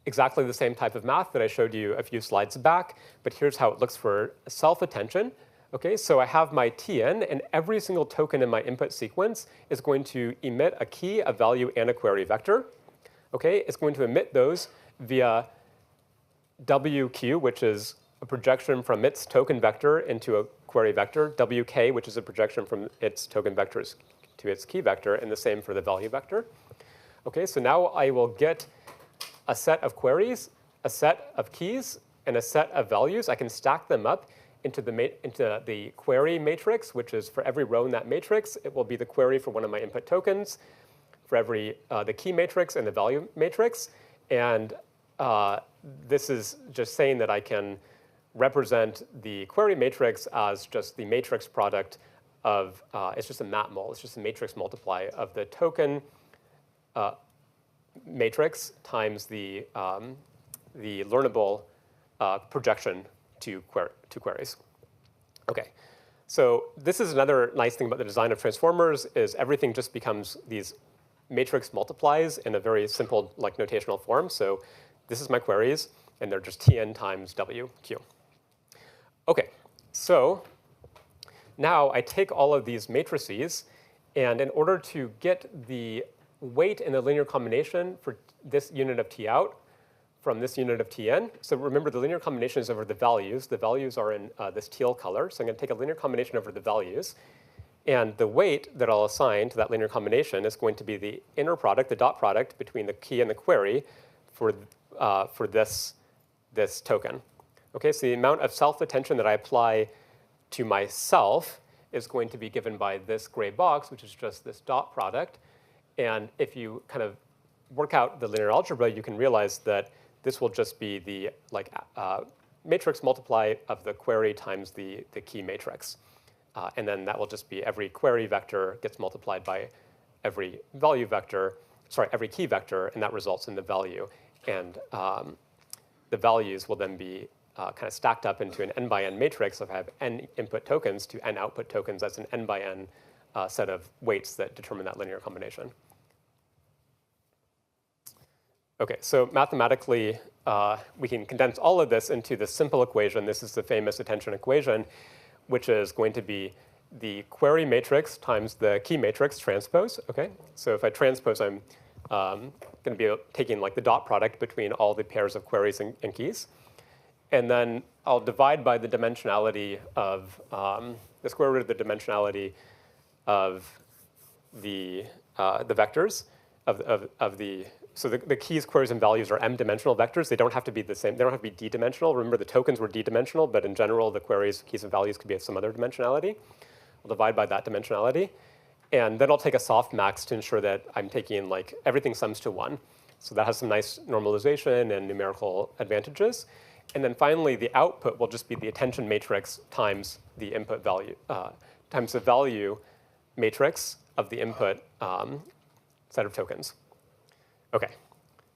exactly the same type of math that I showed you a few slides back, but here's how it looks for self-attention. Okay, so I have my Tn, and every single token in my input sequence is going to emit a key, a value, and a query vector. Okay, it's going to emit those via WQ, which is a projection from its token vector into a query vector, WK, which is a projection from its token vectors to its key vector, and the same for the value vector. Okay, so now I will get a set of queries, a set of keys, and a set of values. I can stack them up into the query matrix, which is for every row in that matrix, it will be the query for one of my input tokens, for every the key matrix and the value matrix. And this is just saying that I can represent the query matrix as just the matrix product of, it's just a matmul, it's just a matrix multiply of the token matrix times the learnable projection to queries. OK, so this is another nice thing about the design of transformers is everything just becomes these matrix multiplies in a very simple notational form. So this is my queries, and they're just Tn times WQ. OK, so now I take all of these matrices, and in order to get the weight in the linear combination for this unit of T out from this unit of Tn. So remember, the linear combination is over the values. The values are in this teal color. So I'm going to take a linear combination over the values. And the weight that I'll assign to that linear combination is going to be the inner product, the dot product between the key and the query for this token. OK, so the amount of self-attention that I apply to myself is going to be given by this gray box, which is just this dot product. And if you kind of work out the linear algebra, you can realize that this will just be the matrix multiply of the query times the key matrix. And then that will just be every query vector gets multiplied by every value vector, sorry, every key vector, and that results in the value. And the values will then be kind of stacked up into an n by n matrix. If I have n input tokens to n output tokens, that's an n by n set of weights that determine that linear combination. OK, so mathematically, we can condense all of this into this simple equation. This is the famous attention equation, which is going to be the query matrix times the key matrix transpose. OK, so if I transpose, I'm going to be taking the dot product between all the pairs of queries and keys. And then I'll divide by the dimensionality of the square root of the dimensionality of the vectors of the. So the keys, queries, and values are m-dimensional vectors. They don't have to be the same. They don't have to be d-dimensional. Remember, the tokens were d-dimensional, but in general, the queries, keys, and values could be of some other dimensionality. I'll divide by that dimensionality. And then I'll take a softmax to ensure that I'm taking everything sums to 1. So that has some nice normalization and numerical advantages. And then finally, the output will just be the attention matrix times the input value, times the value matrix of the input set of tokens. OK,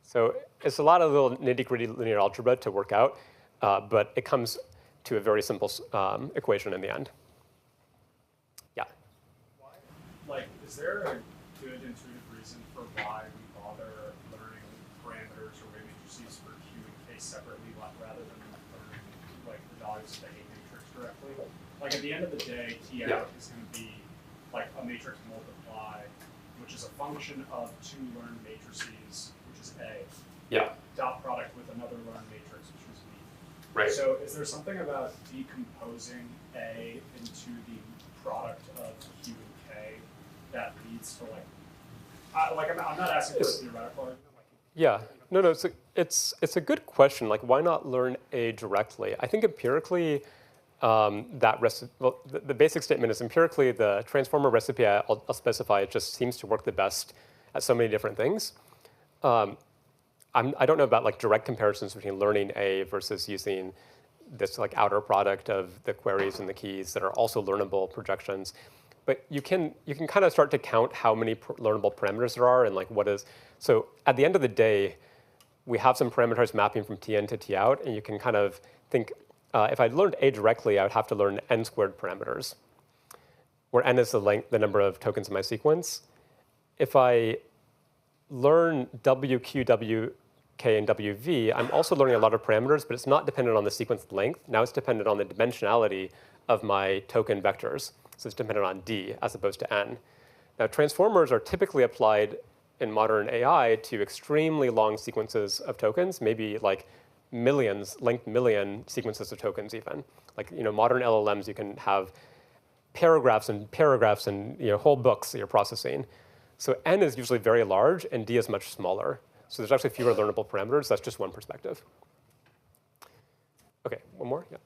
so it's a lot of little nitty-gritty linear algebra to work out, but it comes to a very simple equation in the end. Yeah? Is there a good intuitive reason for why we bother learning parameters or weight matrices for Q and K separately rather than learning the values of the A matrix directly? At the end of the day, T out is going to be a matrix multiply, which is a function of two learned matrices, which is A. Yeah. Dot product with another learned matrix, which is B. Right. So is there something about decomposing A into the product of Q and K that leads to I'm not asking for a theoretical argument. Yeah, no. So it's a good question. Like, why not learn A directly? I think empirically, the basic statement is empirically the transformer recipe I'll specify. It just seems to work the best at so many different things. I don't know about like direct comparisons between learning A versus using this like outer product of the queries and the keys that are also learnable projections. But you can kind of start to count how many learnable parameters there are and like what is. So at the end of the day, we have some parameters mapping from T in to T out, and you can kind of think, if I learned A directly, I would have to learn n squared parameters, where n is the number of tokens in my sequence. If I learn W, Q, W, K, and WV, I'm also learning a lot of parameters, but it's not dependent on the sequence length. Now it's dependent on the dimensionality of my token vectors. So it's dependent on D as opposed to N. Now transformers are typically applied in modern AI to extremely long sequences of tokens, maybe like length million sequences of tokens even. Like, modern LLMs, you can have paragraphs and paragraphs and whole books that you're processing. So N is usually very large and D is much smaller. So there's actually fewer learnable parameters. That's just one perspective. Okay, one more? Yeah.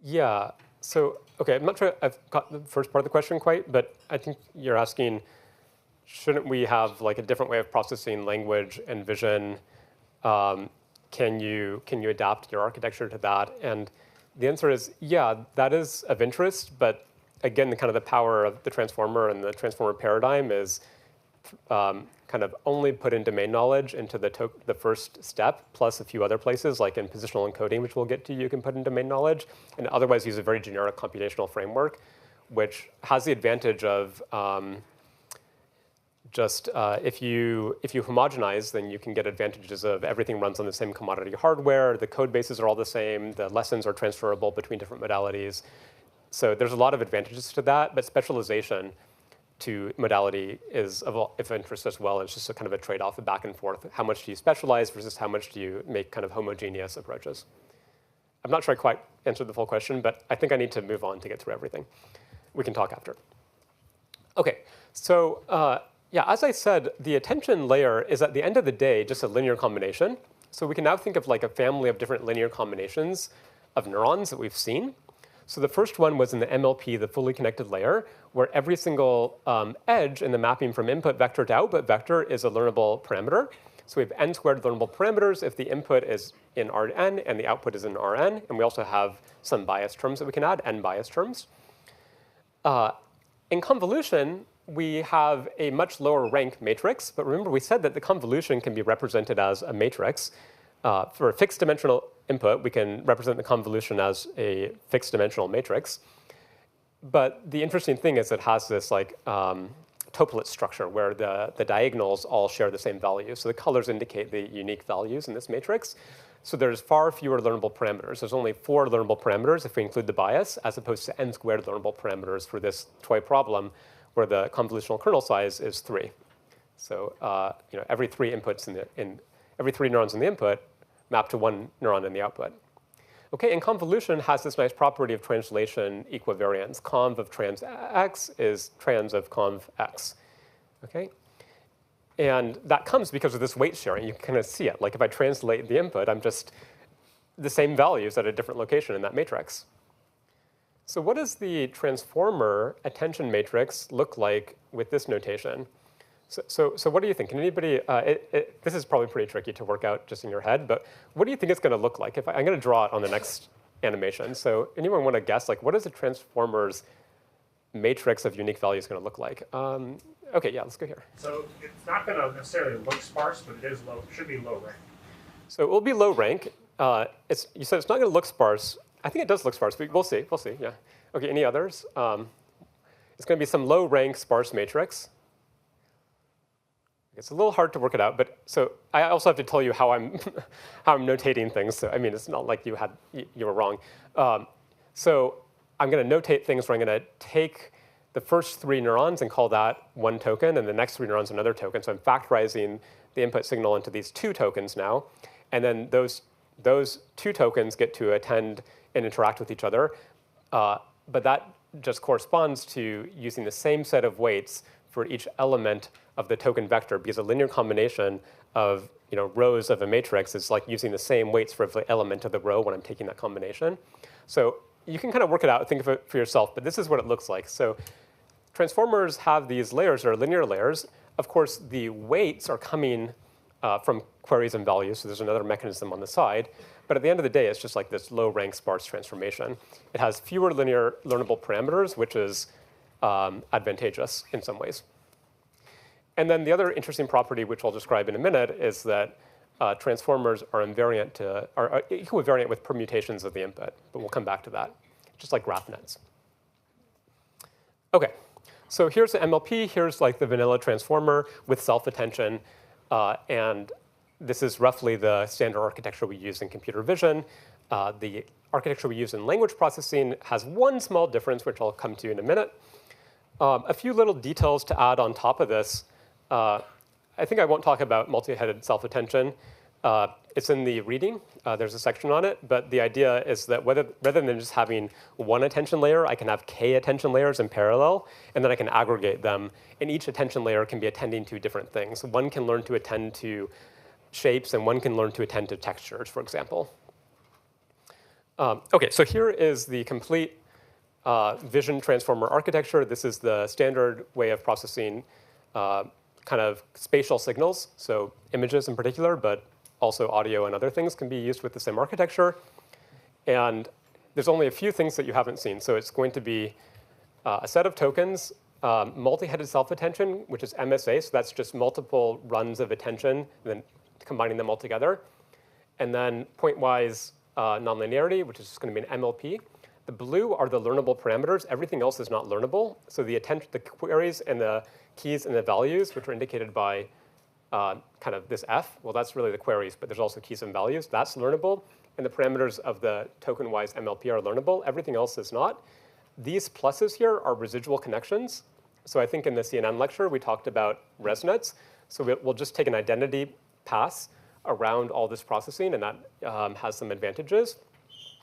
Yeah, so, okay, I'm not sure I've got the first part of the question quite, but I think you're asking, shouldn't we have like a different way of processing language and vision? Can you adapt your architecture to that? And the answer is, yeah, that is of interest, but again, the power of the transformer and the transformer paradigm is kind of only put in domain knowledge into the first step, plus a few other places, like in positional encoding, which we'll get to, you can put in domain knowledge, and otherwise use a very generic computational framework, which has the advantage of if you homogenize, then you can get advantages of everything runs on the same commodity hardware, the code bases are all the same, the lessons are transferable between different modalities. So there's a lot of advantages to that, but specialization to modality is of interest as well. It's just a kind of a trade-off, a back and forth. How much do you specialize versus how much do you make kind of homogeneous approaches? I'm not sure I quite answered the full question, but I think I need to move on to get through everything. We can talk after. Okay, so yeah, as I said, the attention layer is at the end of the day just a linear combination. So we can now think of like a family of different linear combinations of neurons that we've seen. So the first one was in the MLP, the fully connected layer, where every single edge in the mapping from input vector to output vector is a learnable parameter. So we have n squared learnable parameters if the input is in Rn and the output is in Rn. And we also have some bias terms that we can add, n bias terms. In convolution, we have a much lower rank matrix. But remember, we said that the convolution can be represented as a matrix. For a fixed dimensional input, we can represent the convolution as a fixed dimensional matrix. But the interesting thing is it has this like toplet structure where the diagonals all share the same value. So the colors indicate the unique values in this matrix. So there's far fewer learnable parameters. There's only 4 learnable parameters if we include the bias, as opposed to n squared learnable parameters for this toy problem, where the convolutional kernel size is 3. So every 3 inputs every 3 neurons in the input map to 1 neuron in the output. Okay, and convolution has this nice property of translation equivariance. Conv of trans x is trans of conv x. Okay, and that comes because of this weight sharing. You can kind of see it. Like if I translate the input, I'm just the same values at a different location in that matrix. So what does the transformer attention matrix look like with this notation? So what do you think? Can anybody, this is probably pretty tricky to work out just in your head, but what do you think it's going to look like? I'm going to draw it on the next animation. So anyone want to guess, like, what is the transformer's matrix of unique values going to look like? Okay, yeah, let's go here. So it's not going to necessarily look sparse, but it is low. It should be low rank. So it will be low rank. You said it's not going to look sparse. I think it does look sparse, but we'll see. Yeah. Okay, any others? It's going to be some low rank sparse matrix. It's a little hard to work it out, but so I also have to tell you how I'm how I'm notating things. So I mean, it's not like you were wrong. So I'm going to notate things where I'm going to take the first 3 neurons and call that one token, and the next 3 neurons another token. So I'm factorizing the input signal into these 2 tokens now, and then those 2 tokens get to attend and interact with each other. But that just corresponds to using the same set of weights for each element of the token vector, because a linear combination of rows of a matrix is like using the same weights for every element of the row when I'm taking that combination. So you can kind of work it out, think of it for yourself, but this is what it looks like. So transformers have these layers that are linear layers. Of course, the weights are coming from queries and values, so there's another mechanism on the side. But at the end of the day, it's just like this low-rank sparse transformation. It has fewer linear learnable parameters, which is advantageous in some ways. And then the other interesting property, which I'll describe in a minute, is that transformers are equivariant with permutations of the input. But we'll come back to that, just like graph nets. OK, so here's the MLP. Here's like the vanilla transformer with self-attention. And this is roughly the standard architecture we use in computer vision. The architecture we use in language processing has one small difference, which I'll come to in a minute. A few little details to add on top of this. I think I won't talk about multi-headed self-attention. It's in the reading. There's a section on it. But the idea is that rather than just having one attention layer, I can have k attention layers in parallel, and then I can aggregate them. And each attention layer can be attending to different things. One can learn to attend to shapes, and one can learn to attend to textures, for example. OK, so here is the complete vision transformer architecture. This is the standard way of processing kind of spatial signals, so images in particular, but also audio and other things can be used with the same architecture. And there's only a few things that you haven't seen. So it's going to be a set of tokens, multi-headed self-attention, which is MSA. So that's just multiple runs of attention, and then combining them all together. And then point-wise nonlinearity, which is just going to be an MLP. The blue are the learnable parameters. Everything else is not learnable. So the queries and the keys and the values, which are indicated by kind of this F, well, that's really the queries, but there's also keys and values. That's learnable. And the parameters of the token-wise MLP are learnable. Everything else is not. These pluses here are residual connections. So I think in the CNN lecture, we talked about ResNets. So we'll just take an identity pass around all this processing, and that has some advantages.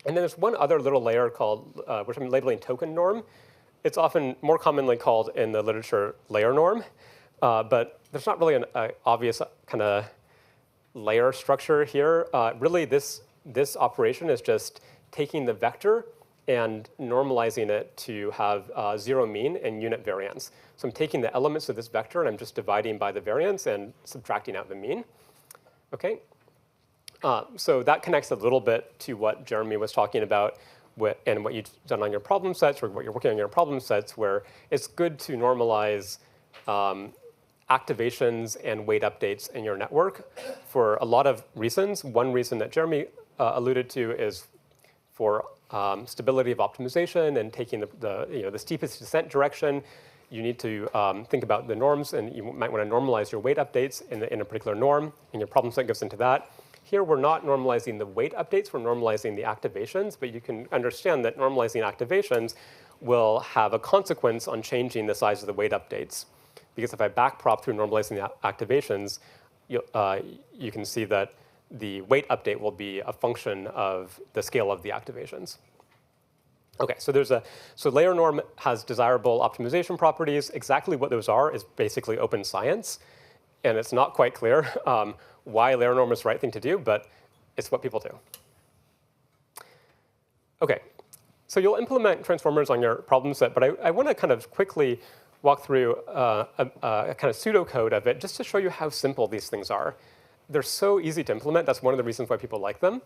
And then there's one other little layer called, which I'm labeling token norm. It's often more commonly called in the literature layer norm. But there's not really an obvious kind of layer structure here. Really, this operation is just taking the vector and normalizing it to have 0 mean and unit variance. So I'm taking the elements of this vector, and I'm just dividing by the variance and subtracting out the mean. OK? So that connects a little bit to what Jeremy was talking about and what you've done on your problem sets, or what you're working on your problem sets, where it's good to normalize activations and weight updates in your network for a lot of reasons. One reason that Jeremy alluded to is for stability of optimization and taking the steepest descent direction. You need to think about the norms, and you might want to normalize your weight updates in a particular norm, and your problem set goes into that. Here, we're not normalizing the weight updates, we're normalizing the activations, but you can understand that normalizing activations will have a consequence on changing the size of the weight updates. Because if I backprop through normalizing the activations, you can see that the weight update will be a function of the scale of the activations. OK, so layer norm has desirable optimization properties. Exactly what those are is basically open science. And it's not quite clear why layer norm is the right thing to do, but it's what people do. OK, so you'll implement transformers on your problem set, but I want to kind of quickly walk through a kind of pseudocode of it just to show you how simple these things are. They're so easy to implement. That's one of the reasons why people like them.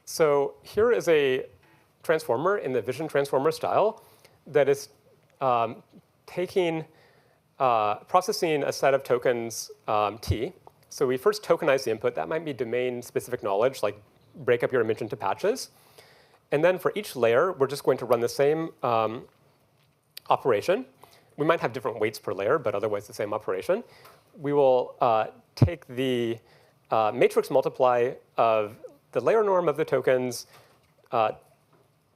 So here is a transformer in the vision transformer style that is processing a set of tokens T. So we first tokenize the input. That might be domain-specific knowledge, like break up your image into patches. And then for each layer, we're just going to run the same operation. We might have different weights per layer, but otherwise the same operation. we will take the matrix multiply of the layer norm of the tokens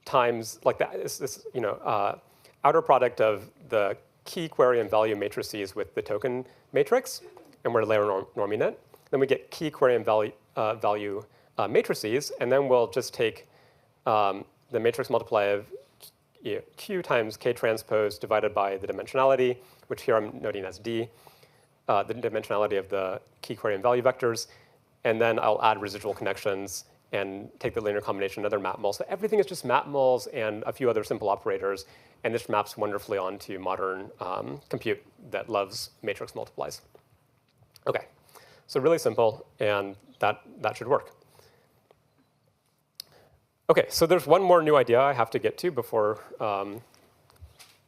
times like that. This outer product of the key, query, and value matrices with the token matrix, and we're layer norming it. Then we get key, query, and value matrices, and then we'll just take the matrix multiply of Q times K transpose divided by the dimensionality, which here I'm noting as D, the dimensionality of the key, query, and value vectors. And then I'll add residual connections and take the linear combination of other mapmuls. So everything is just mapmuls and a few other simple operators. And this maps wonderfully onto modern compute that loves matrix multiplies. OK, so really simple, and that should work. OK, so there's one more new idea I have to get to before the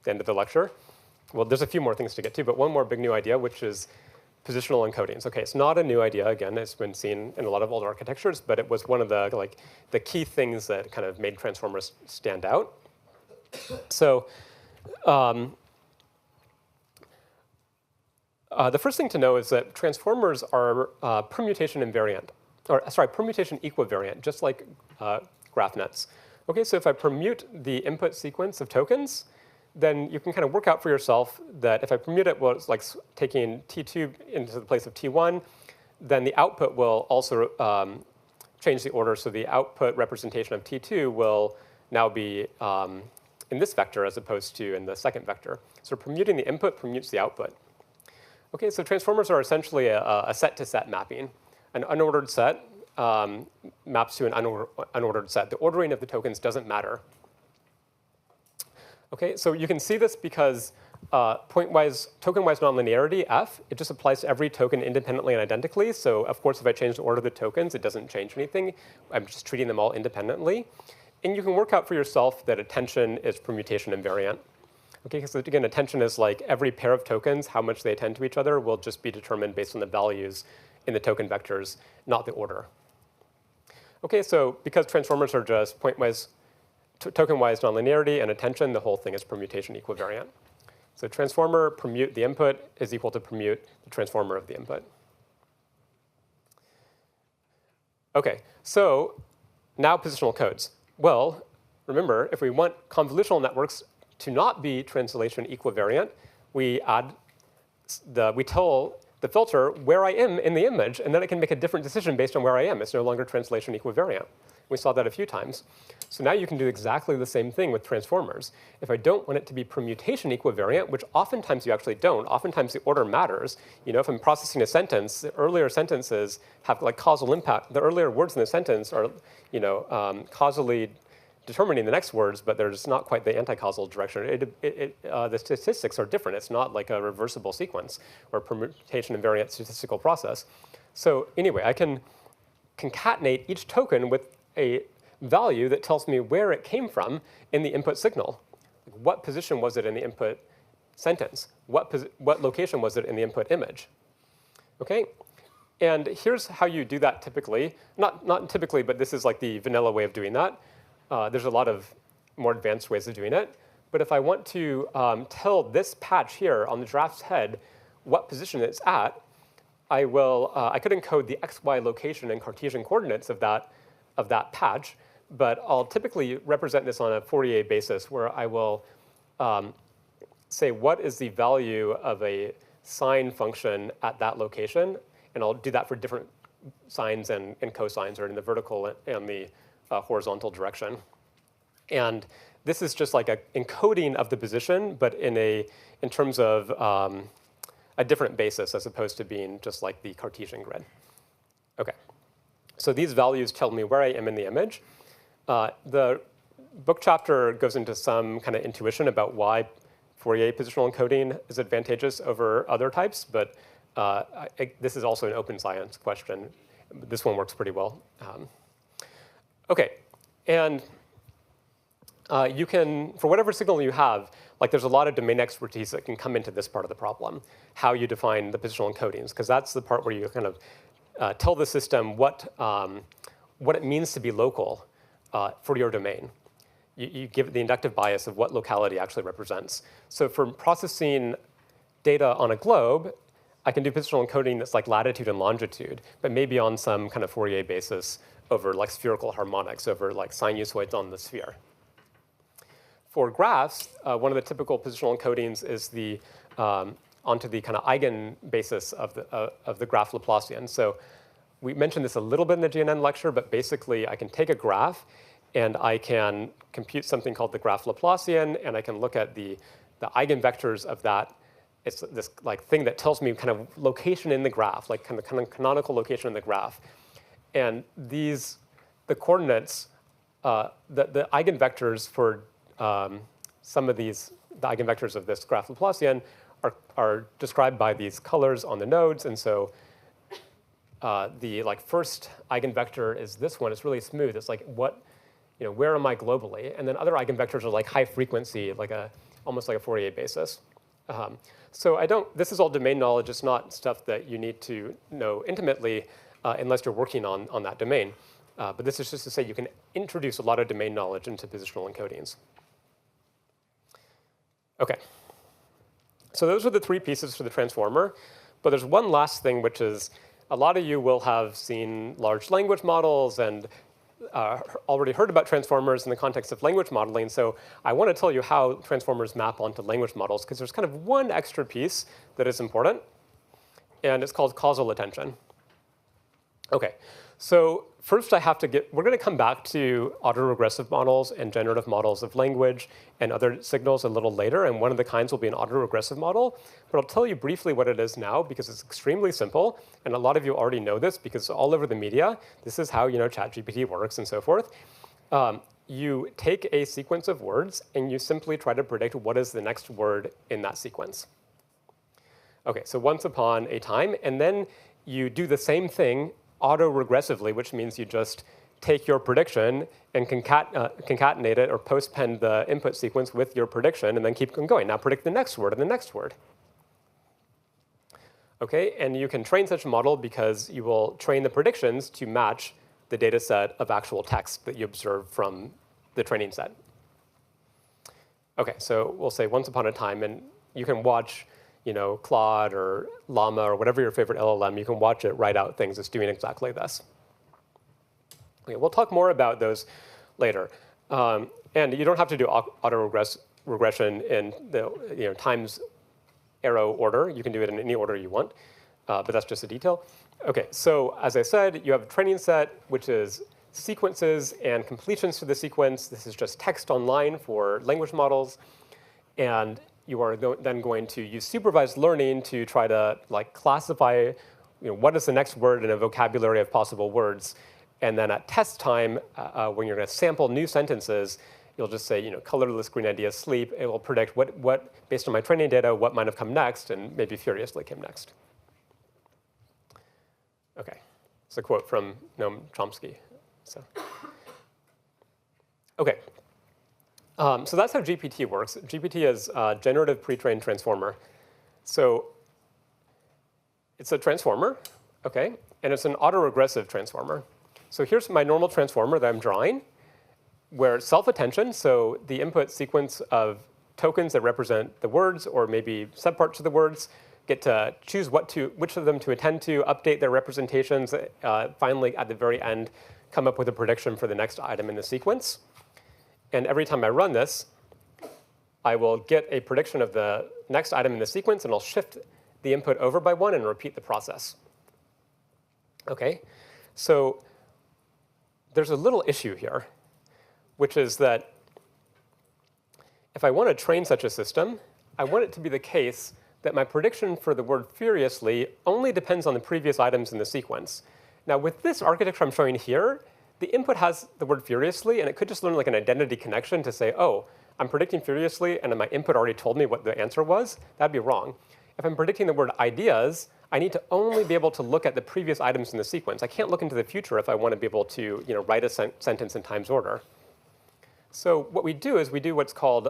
end of the lecture. Well, there's a few more things to get to, but one more big new idea, which is positional encodings. OK, it's not a new idea. Again, it's been seen in a lot of older architectures, but it was one of the key things that kind of made transformers stand out. So the first thing to know is that transformers are permutation invariant, or sorry, permutation equivariant, just like graph nets. OK, so if I permute the input sequence of tokens, then you can kind of work out for yourself that if I permute it, well, it's like taking T2 into the place of T1, then the output will also change the order. So the output representation of T2 will now be in this vector as opposed to in the second vector. So permuting the input permutes the output. OK, so transformers are essentially a set-to-set mapping. An unordered set maps to an unordered set. The ordering of the tokens doesn't matter. OK, so you can see this because point-wise, token-wise nonlinearity, F, it just applies to every token independently and identically. So of course, if I change the order of the tokens, it doesn't change anything. I'm just treating them all independently. And you can work out for yourself that attention is permutation invariant. OK, because again, attention is like every pair of tokens, how much they attend to each other will just be determined based on the values in the token vectors, not the order. OK, so because transformers are just point-wise, token-wise nonlinearity and attention, the whole thing is permutation equivariant. So transformer permute the input is equal to permute the transformer of the input. OK, so now positional codes. Well, remember, if we want convolutional networks to not be translation equivariant, we tell the filter where I am in the image, and then it can make a different decision based on where I am. It's no longer translation equivariant. We saw that a few times. So now you can do exactly the same thing with transformers. If I don't want it to be permutation equivariant, which oftentimes you actually don't, oftentimes the order matters. If I'm processing a sentence, the earlier sentences have like causal impact. The earlier words in the sentence are causally determining the next words, but there's not quite the anti-causal direction. The statistics are different. It's not like a reversible sequence or permutation invariant statistical process. So anyway, I can concatenate each token with a value that tells me where it came from in the input signal. What position was it in the input sentence? What location was it in the input image? OK? And here's how you do that typically. Not typically, but this is like the vanilla way of doing that. There's a lot of more advanced ways of doing it. But if I want to tell this patch here on the giraffe's head what position it's at, I could encode the XY location and Cartesian coordinates of that patch. But I'll typically represent this on a Fourier basis, where I will say what is the value of a sine function at that location. And I'll do that for different sines and cosines, or in the vertical and the horizontal direction. And this is just like an encoding of the position, but in terms of a different basis, as opposed to being just like the Cartesian grid. OK. So these values tell me where I am in the image. The book chapter goes into some kind of intuition about why Fourier positional encoding is advantageous over other types. But this is also an open science question. This one works pretty well. OK. And you can, for whatever signal you have, like there's a lot of domain expertise that can come into this part of the problem, how you define the positional encodings, because that's the part where you kind of tell the system what it means to be local for your domain. You give it the inductive bias of what locality actually represents. So for processing data on a globe, I can do positional encoding that's like latitude and longitude, but maybe on some kind of Fourier basis over like spherical harmonics, over like sinusoids on the sphere. For graphs, one of the typical positional encodings is the onto the kind of eigen basis of the graph Laplacian. So we mentioned this a little bit in the GNN lecture, but basically I can take a graph and I can compute something called the graph Laplacian, and I can look at the eigenvectors of that. It's this like thing that tells me kind of location in the graph, like kind of canonical location in the graph. And the coordinates, the eigenvectors for some of these, the eigenvectors of this graph Laplacian are described by these colors on the nodes. And so the like first eigenvector is this one. It's really smooth. It's like where am I globally? And then other eigenvectors are like high frequency, like almost like a Fourier basis. So this is all domain knowledge. It's not stuff that you need to know intimately unless you're working on that domain. But this is just to say you can introduce a lot of domain knowledge into positional encodings. OK. So those are the three pieces for the transformer. But there's one last thing, which is a lot of you will have seen large language models and already heard about transformers in the context of language modeling. So I want to tell you how transformers map onto language models, because there's kind of one extra piece that is important, and it's called causal attention. OK, so first we're going to come back to autoregressive models and generative models of language and other signals a little later, and one of the kinds will be an autoregressive model. But I'll tell you briefly what it is now, because it's extremely simple, and a lot of you already know this because it's all over the media. This is how ChatGPT works and so forth. You take a sequence of words, and you simply try to predict what is the next word in that sequence. OK, so once upon a time, and then you do the same thing autoregressively, which means you just take your prediction and concatenate it or postpend the input sequence with your prediction, and then keep going. Now predict the next word and the next word. OK, and you can train such a model because you will train the predictions to match the data set of actual text that you observe from the training set. OK, so we'll say once upon a time, and you can watch Claude or Llama or whatever your favorite LLM, you can watch it write out things that's doing exactly this. Okay, we'll talk more about those later. And you don't have to do autoregression in the times arrow order. You can do it in any order you want, but that's just a detail. OK, so as I said, you have a training set, which is sequences and completions to the sequence. This is just text online for language models. And you are then going to use supervised learning to try to classify what is the next word in a vocabulary of possible words. And then at test time, when you're going to sample new sentences, you'll just say, colorless green idea, sleep. It will predict what, based on my training data, what might have come next, and maybe furiously came next. OK, it's a quote from Noam Chomsky. So, OK. So that's how GPT works. GPT is a generative pre-trained transformer. So it's a transformer, OK, and it's an autoregressive transformer. So here's my normal transformer that I'm drawing, where self-attention, so the input sequence of tokens that represent the words or maybe subparts of the words, get to choose which of them to attend to, update their representations, finally at the very end come up with a prediction for the next item in the sequence. And every time I run this, I will get a prediction of the next item in the sequence, and I'll shift the input over by one and repeat the process. OK, so there's a little issue here, which is that if I want to train such a system, I want it to be the case that my prediction for the word furiously only depends on the previous items in the sequence. Now, with this architecture I'm showing here, the input has the word furiously, and it could just learn like an identity connection to say, oh, I'm predicting furiously, and my input already told me what the answer was. That'd be wrong. If I'm predicting the word ideas, I need to only be able to look at the previous items in the sequence. I can't look into the future if I want to be able to write a sentence in times order. So what we do is we do what's called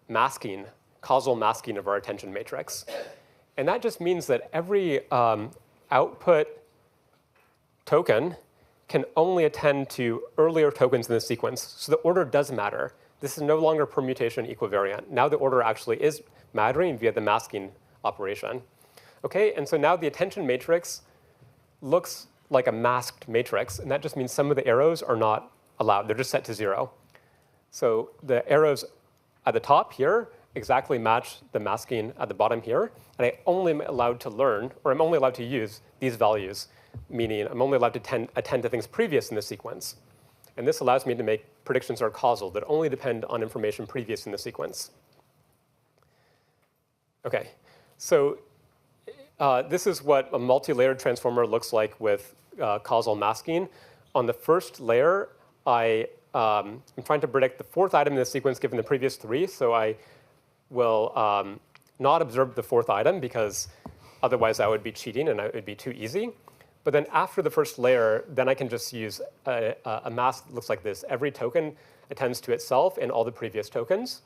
masking, causal masking of our attention matrix. And that just means that every output token can only attend to earlier tokens in the sequence. So the order does matter. This is no longer permutation equivariant. Now the order actually is mattering via the masking operation. Okay, and so now the attention matrix looks like a masked matrix, and that just means some of the arrows are not allowed. They're just set to 0. So the arrows at the top here exactly match the masking at the bottom here, and I only am allowed to learn, or I'm only allowed to use these values, meaning I'm only allowed to attend to things previous in the sequence. And this allows me to make predictions that are causal, that only depend on information previous in the sequence. Okay, so this is what a multi-layered transformer looks like with causal masking. On the first layer, I'm trying to predict the 4th item in the sequence given the previous 3, so I will not observe the 4th item because otherwise that would be cheating and it would be too easy. But then after the first layer, then I can just use a mask that looks like this. Every token attends to itself and all the previous tokens.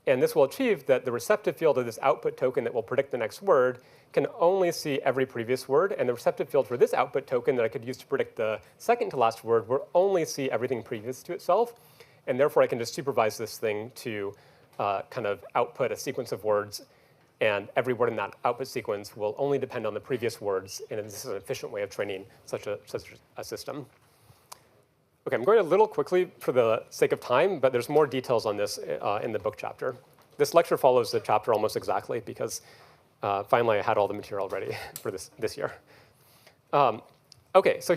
And this will achieve that the receptive field of this output token that will predict the next word can only see every previous word, and the receptive field for this output token that I could use to predict the second to last word will only see everything previous to itself. And therefore, I can just supervise this thing to kind of output a sequence of words, and every word in that output sequence will only depend on the previous words, and this is an efficient way of training such a system. Okay, I'm going a little quickly for the sake of time, but there's more details on this in the book chapter. This lecture follows the chapter almost exactly because finally I had all the material ready for this year. Okay, so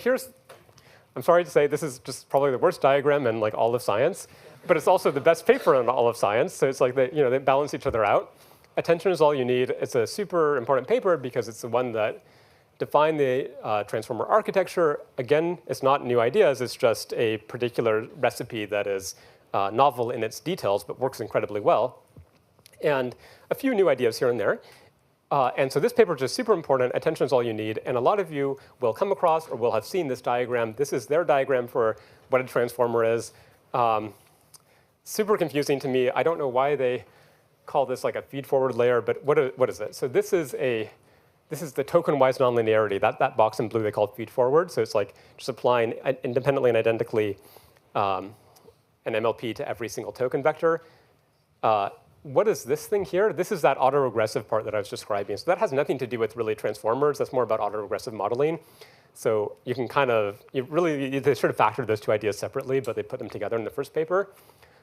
I'm sorry to say this is just probably the worst diagram in like all of science, but it's also the best paper in all of science, so it's like they balance each other out. Attention is all you need. It's a super important paper because it's the one that defined the transformer architecture. Again, it's not new ideas. It's just a particular recipe that is novel in its details, but works incredibly well. And a few new ideas here and there. And so this paper is just super important. Attention is all you need. And a lot of you will come across or will have seen this diagram. This is their diagram for what a transformer is. Super confusing to me. I don't know why they call this like a feed-forward layer, but what is it? So this is the token-wise nonlinearity. That box in blue they call feed-forward. So it's like just applying independently and identically an MLP to every single token vector. What is this thing here? This is that autoregressive part that I was describing. So that has nothing to do with really transformers. That's more about autoregressive modeling. So you can they sort of factor those two ideas separately, but they put them together in the first paper.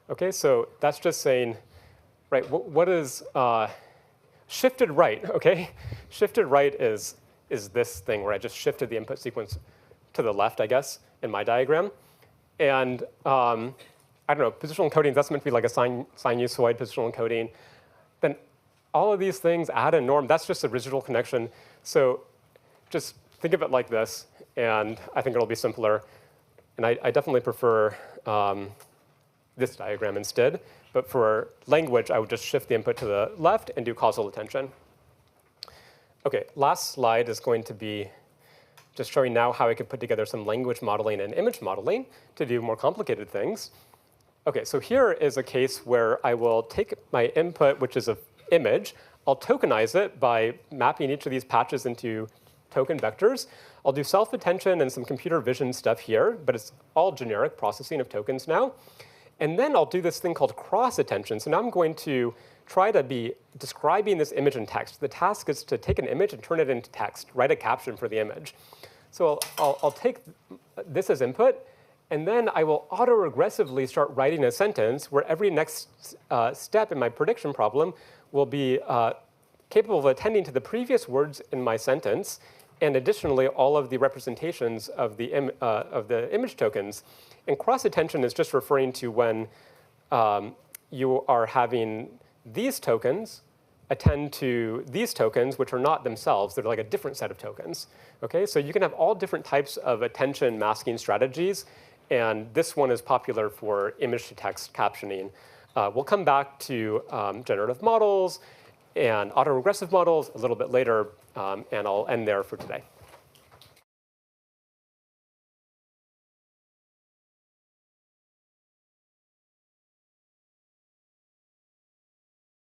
Okay, so that's just saying, right, what is shifted right, okay? Shifted right is this thing where I just shifted the input sequence to the left, I guess, in my diagram. And I don't know, positional encoding, that's meant to be like a sinusoid positional encoding. Then all of these things, add and norm, that's just a residual connection. So just think of it like this, and I think it'll be simpler. And I definitely prefer this diagram instead. But for language, I would just shift the input to the left and do causal attention. OK, last slide is going to be just showing now how I could put together some language modeling and image modeling to do more complicated things. OK, so here is a case where I will take my input, which is an image. I'll tokenize it by mapping each of these patches into token vectors. I'll do self-attention and some computer vision stuff here, but it's all generic processing of tokens now. And then I'll do this thing called cross-attention. So now I'm going to try to be describing this image in text. The task is to take an image and turn it into text, write a caption for the image. So I'll take this as input, and then I will autoregressively start writing a sentence where every next step in my prediction problem will be capable of attending to the previous words in my sentence, and additionally, all of the representations of the image tokens. And cross-attention is just referring to when you are having these tokens attend to these tokens, which are not themselves. They're like a different set of tokens. Okay, so you can have all different types of attention masking strategies. And this one is popular for image-to-text captioning. We'll come back to generative models and autoregressive models a little bit later, and I'll end there for today.